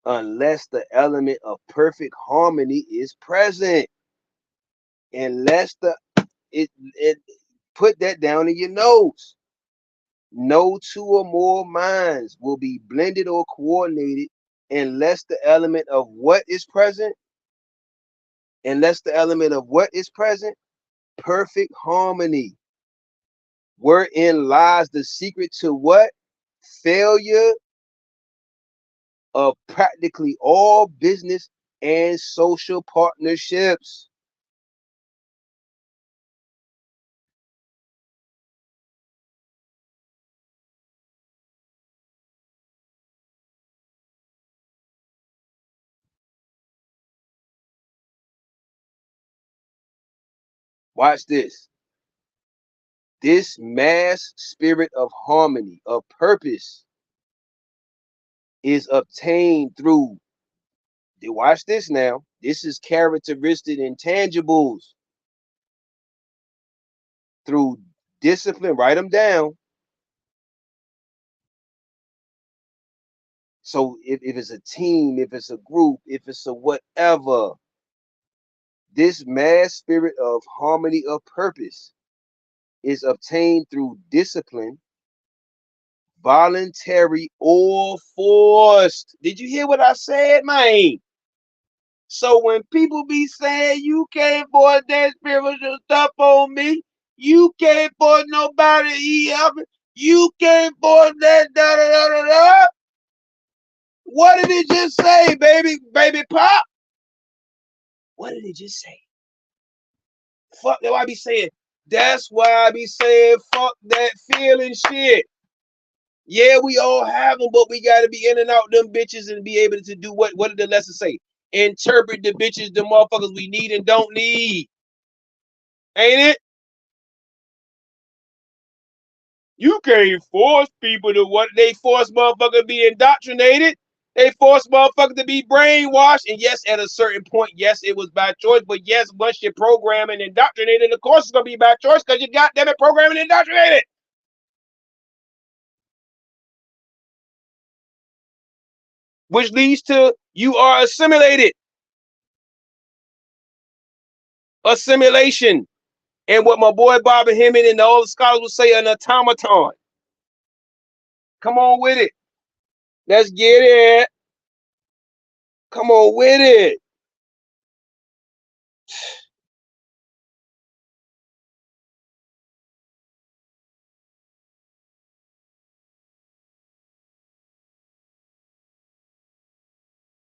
unless the element of perfect harmony is present. Unless it put that down in your notes. No two or more minds will be blended or coordinated unless the element of what is present. Unless the element of what is present, perfect harmony. Wherein lies the secret to what? Failure of practically all business and social partnerships. Watch this. This mass spirit of harmony, of purpose, is obtained through, watch this now. This is characteristic intangibles through discipline. Write them down. So if it's a team, if it's a group, if it's a whatever, this mass spirit of harmony of purpose is obtained through discipline, voluntary or forced. Did you hear what I said, man? So when people be saying you can't force that spiritual stuff on me, you can't force nobody to eat up, you can't force that da da da da da. What did it just say, baby pop? What did it just say? Fuck that I be saying. That's why I be saying fuck that feeling shit. Yeah, we all have them, but we gotta be in and out them bitches and be able to do what did the lesson say? Interpret the bitches, the motherfuckers we need and don't need. Ain't it? You can't force people to what they force motherfucker to be indoctrinated. They force motherfucker to be brainwashed. And yes, at a certain point, yes, it was by choice. But yes, once you're programmed and indoctrinated, of course it's gonna be by choice because you goddamn it programmed and indoctrinated. Which leads to you are assimilated. Assimilation. And what my boy Bobby Hemming and all the scholars would say, an automaton. Come on with it. Let's get it. Come on with it.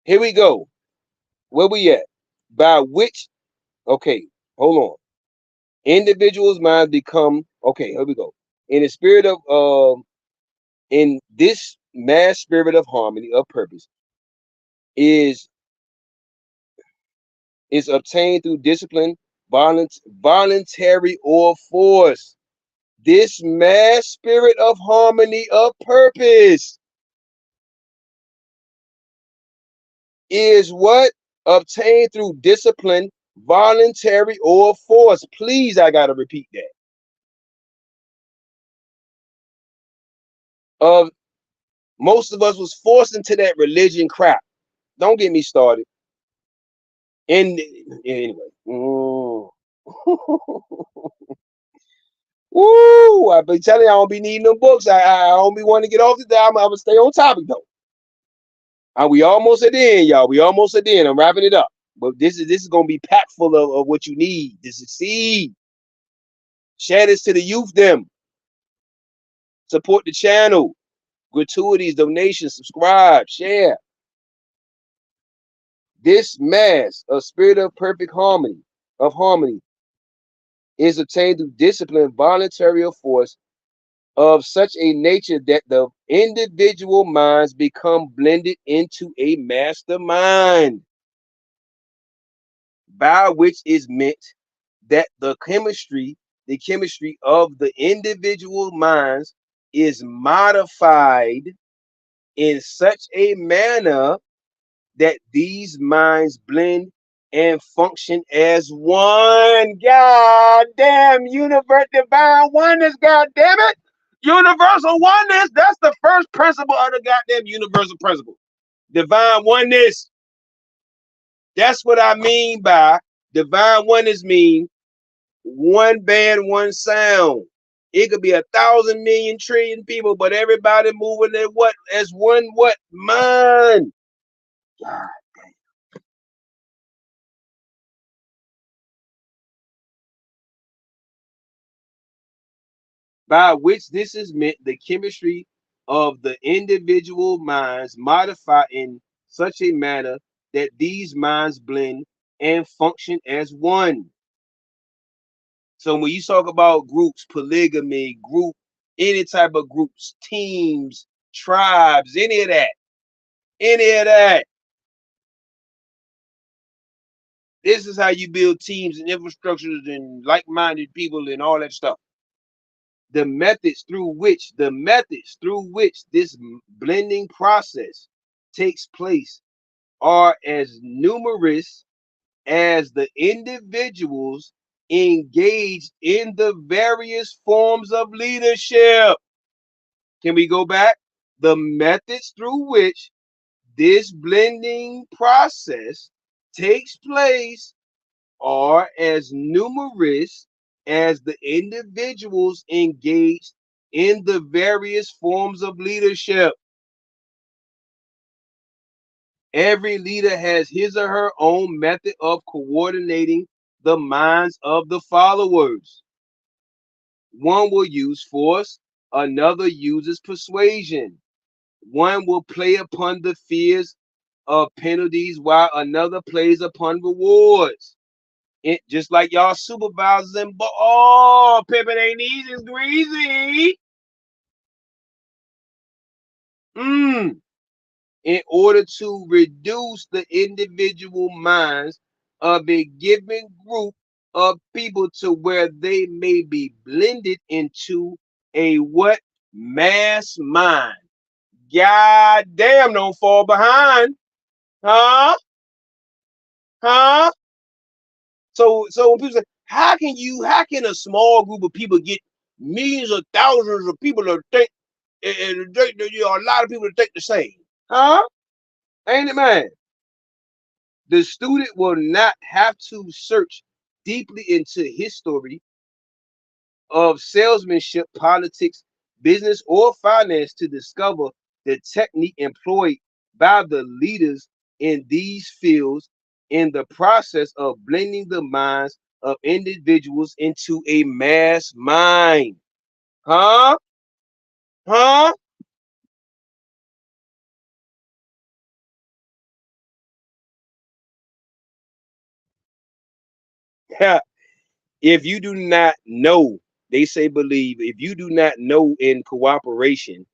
Here we go. Where we at? By which, okay, hold on. Individuals' minds become, okay, here we go. In the spirit of, in this mass spirit of harmony, of purpose, is obtained through discipline, voluntary or force. This mass spirit of harmony, of purpose, is what? Obtained through discipline, voluntary or force. Please, I gotta repeat that. Of most of us was forced into that religion crap. Don't get me started. And anyway, woo! I've been telling you I don't be needing them books. I don't be wanting to get off the I'm gonna stay on topic though. And we almost at the end, y'all. We almost at the end. I'm wrapping it up. But this is gonna be packed full of what you need to succeed. Share this to the youth, them. Support the channel. Gratuities, donations, subscribe, share. This mass, a spirit of perfect harmony, is obtained through discipline, voluntary or force, of such a nature that the individual minds become blended into a mastermind, by which is meant that the chemistry of the individual minds is modified in such a manner that these minds blend and function as one. God damn, universe, divine oneness, god damn it. Universal oneness. That's the first principle of the goddamn universal principle. Divine oneness. That's what I mean by divine oneness. Mean one band, one sound. It could be 1,000 million trillion people, but everybody moving at what? As one what? Mind. God. By which this is meant the chemistry of the individual minds modify in such a manner that these minds blend and function as one. So when you talk about groups, polygamy, group, any type of groups, teams, tribes, any of that, this is how you build teams and infrastructures and like-minded people and all that stuff. The methods through which this blending process takes place are as numerous as the individuals engaged in the various forms of leadership. Can we go back? The methods through which this blending process takes place are as numerous as the individuals engaged in the various forms of leadership. Every leader has his or her own method of coordinating the minds of the followers. One will use force, another uses persuasion. One will play upon the fears of penalties while another plays upon rewards. It just like y'all supervisors and pimping ain't easy, it's greasy. In order to reduce the individual minds of a given group of people to where they may be blended into a what? Mass mind. God damn, don't fall behind. Huh? Huh? So when people say, how can a small group of people get millions of thousands of people to think, and a lot of people to think the same? Huh? Ain't it, man? The student will not have to search deeply into history of salesmanship, politics, business, or finance to discover the technique employed by the leaders in these fields in the process of blending the minds of individuals into a mass mind. Huh? Huh? If you do not know, they say believe, if you do not know in cooperation,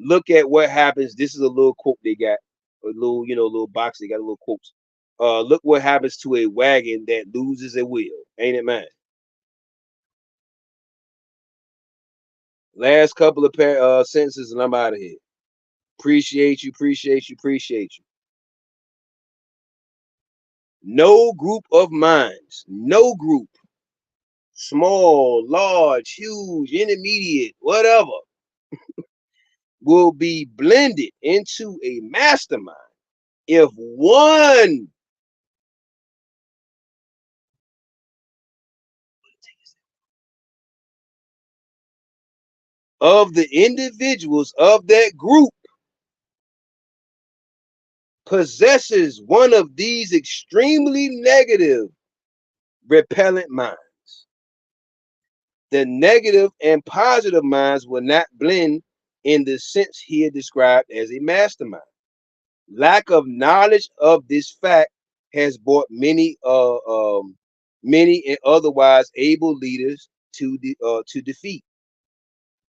look at what happens. This is a little quote they got, a little, little box. They got a little quotes. Look what happens to a wagon that loses a wheel. Ain't it, man? Last couple of sentences, and I'm out of here. Appreciate you, appreciate you, appreciate you. No group of minds, no group, small, large, huge, intermediate, whatever, will be blended into a mastermind if one of the individuals of that group possesses one of these extremely negative, repellent minds. The negative and positive minds will not blend in the sense here described as a mastermind. Lack of knowledge of this fact has brought many and otherwise able leaders to defeat.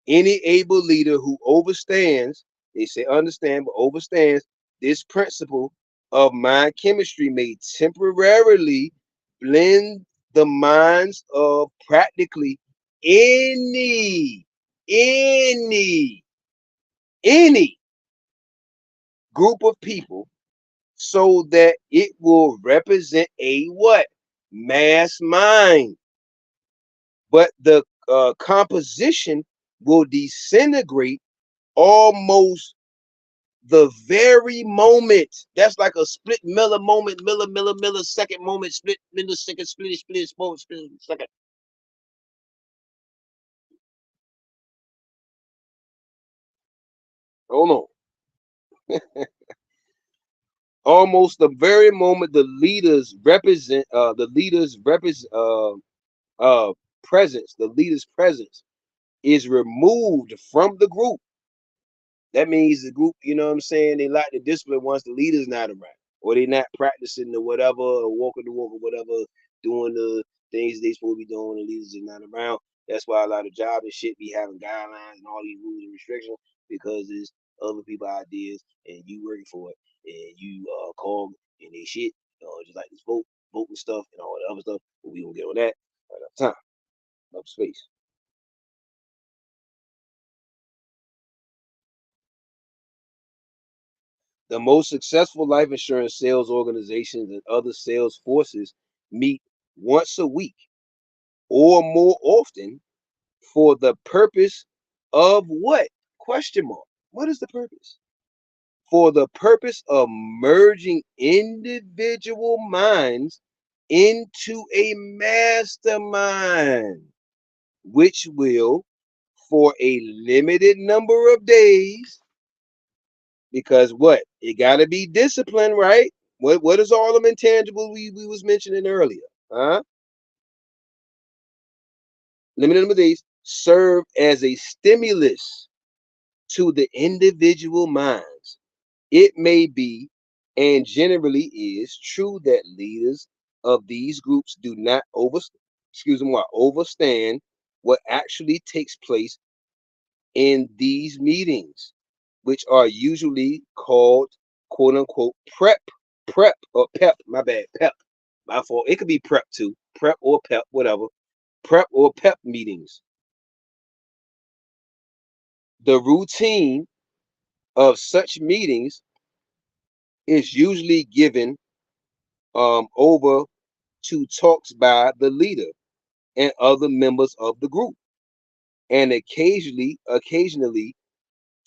Any able leader who overstands, they say understand, but overstands this principle of mind chemistry may temporarily blend the minds of practically any, any, any group of people so that it will represent a what? Mass mind. But the composition will disintegrate almost the very moment. That's like a split moment, millisecond moment, split millisecond, split second. Hold on. Almost the very moment the presence, the leader's presence is removed from the group. That means the group, you know what I'm saying, they lack the discipline once the leader's not around, or they not practicing the whatever, or walking the walk or whatever, doing the things they supposed to be doing, the leaders is not around. That's why a lot of jobs and shit be having guidelines and all these rules and restrictions, because it's other people ideas and you working for it, and you call and they shit, just like this voting stuff and all the other stuff. But we gonna get on that another time, another space. The most successful life insurance sales organizations and other sales forces meet once a week or more often for the purpose of what? Question mark. What is the purpose? For the purpose of merging individual minds into a mastermind, which will, for a limited number of days, because what? It got to be disciplined, right? What is all them intangibles we was mentioning earlier? Huh? Limited number of days serve as a stimulus to the individual minds. It may be, and generally is, true that leaders of these groups do not overstand what actually takes place in these meetings, which are usually called quote unquote prep or pep. My bad, pep. My fault. It could be prep too, prep or pep, whatever. Prep or pep meetings. The routine of such meetings is usually given over to talks by the leader and other members of the group, and occasionally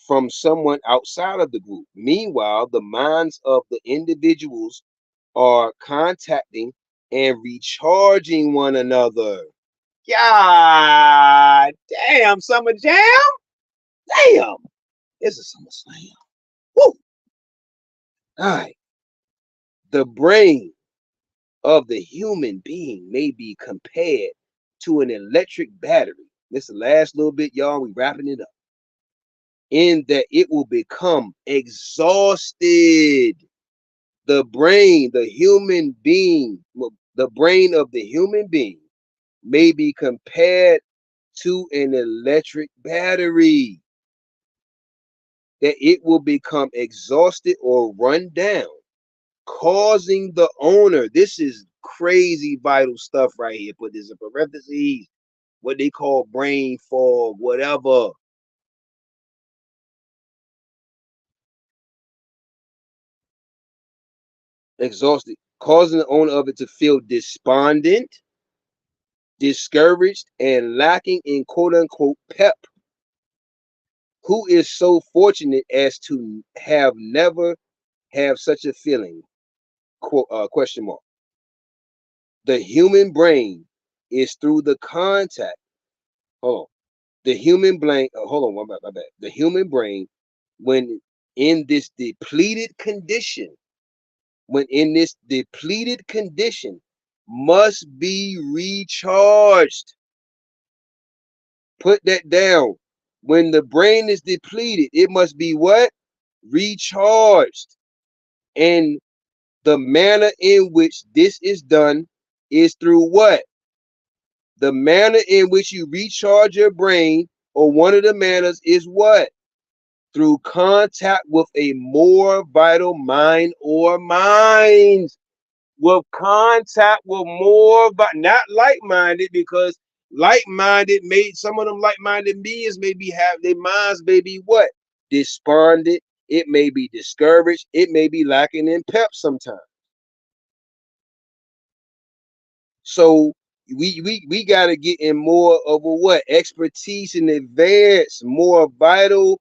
from someone outside of the group. Meanwhile, the minds of the individuals are contacting and recharging one another. God damn, Summer Jam. Damn. It's a Summer Slam. Woo. All right. The brain of the human being may be compared to an electric battery. This is the last little bit, y'all. We wrapping it up. In that it will become exhausted. The brain, the human being, the brain of the human being may be compared to an electric battery, that it will become exhausted or run down, causing the owner, this is crazy vital stuff right here, put this in parentheses, what they call brain fog, whatever. Exhausted, causing the owner of it to feel despondent, discouraged, and lacking in quote unquote pep. Who is so fortunate as to have never have such a feeling? Question mark. The human brain is through the contact. Hold on. The human brain. Hold on. My bad. The human brain, when in this depleted condition, must be recharged. Put that down. When the brain is depleted, it must be what? Recharged. And The manner in which this is done is through what? The manner in which you recharge your brain, or one of the manners, is what? Through contact with a more vital mind or minds. With contact with more, but not like-minded, because like-minded made some of them like-minded beings maybe have their minds maybe what? Despondent. It may be discouraged. It may be lacking in pep sometimes. So we got to get in more of a what? Expertise in advance, more vital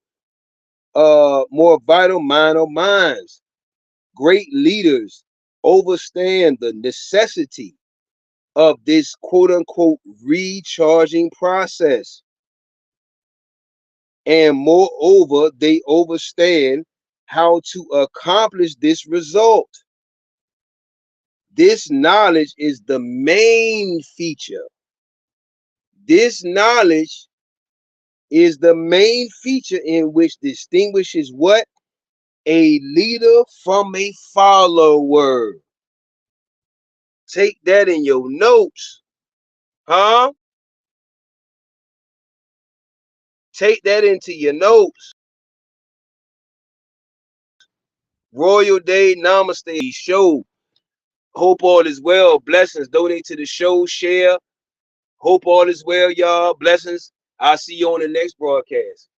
mind or minds. Great leaders understand the necessity of this quote unquote recharging process. And moreover, they understand how to accomplish this result. This knowledge is the main feature. This knowledge is the main feature in which distinguishes what? A leader from a follower. Take that in your notes. Huh? Take that into your notes. Royal Day Namaste show. Hope all is well. Blessings. Donate to the show. Share. Hope all is well, y'all. Blessings. I'll see you on the next broadcast.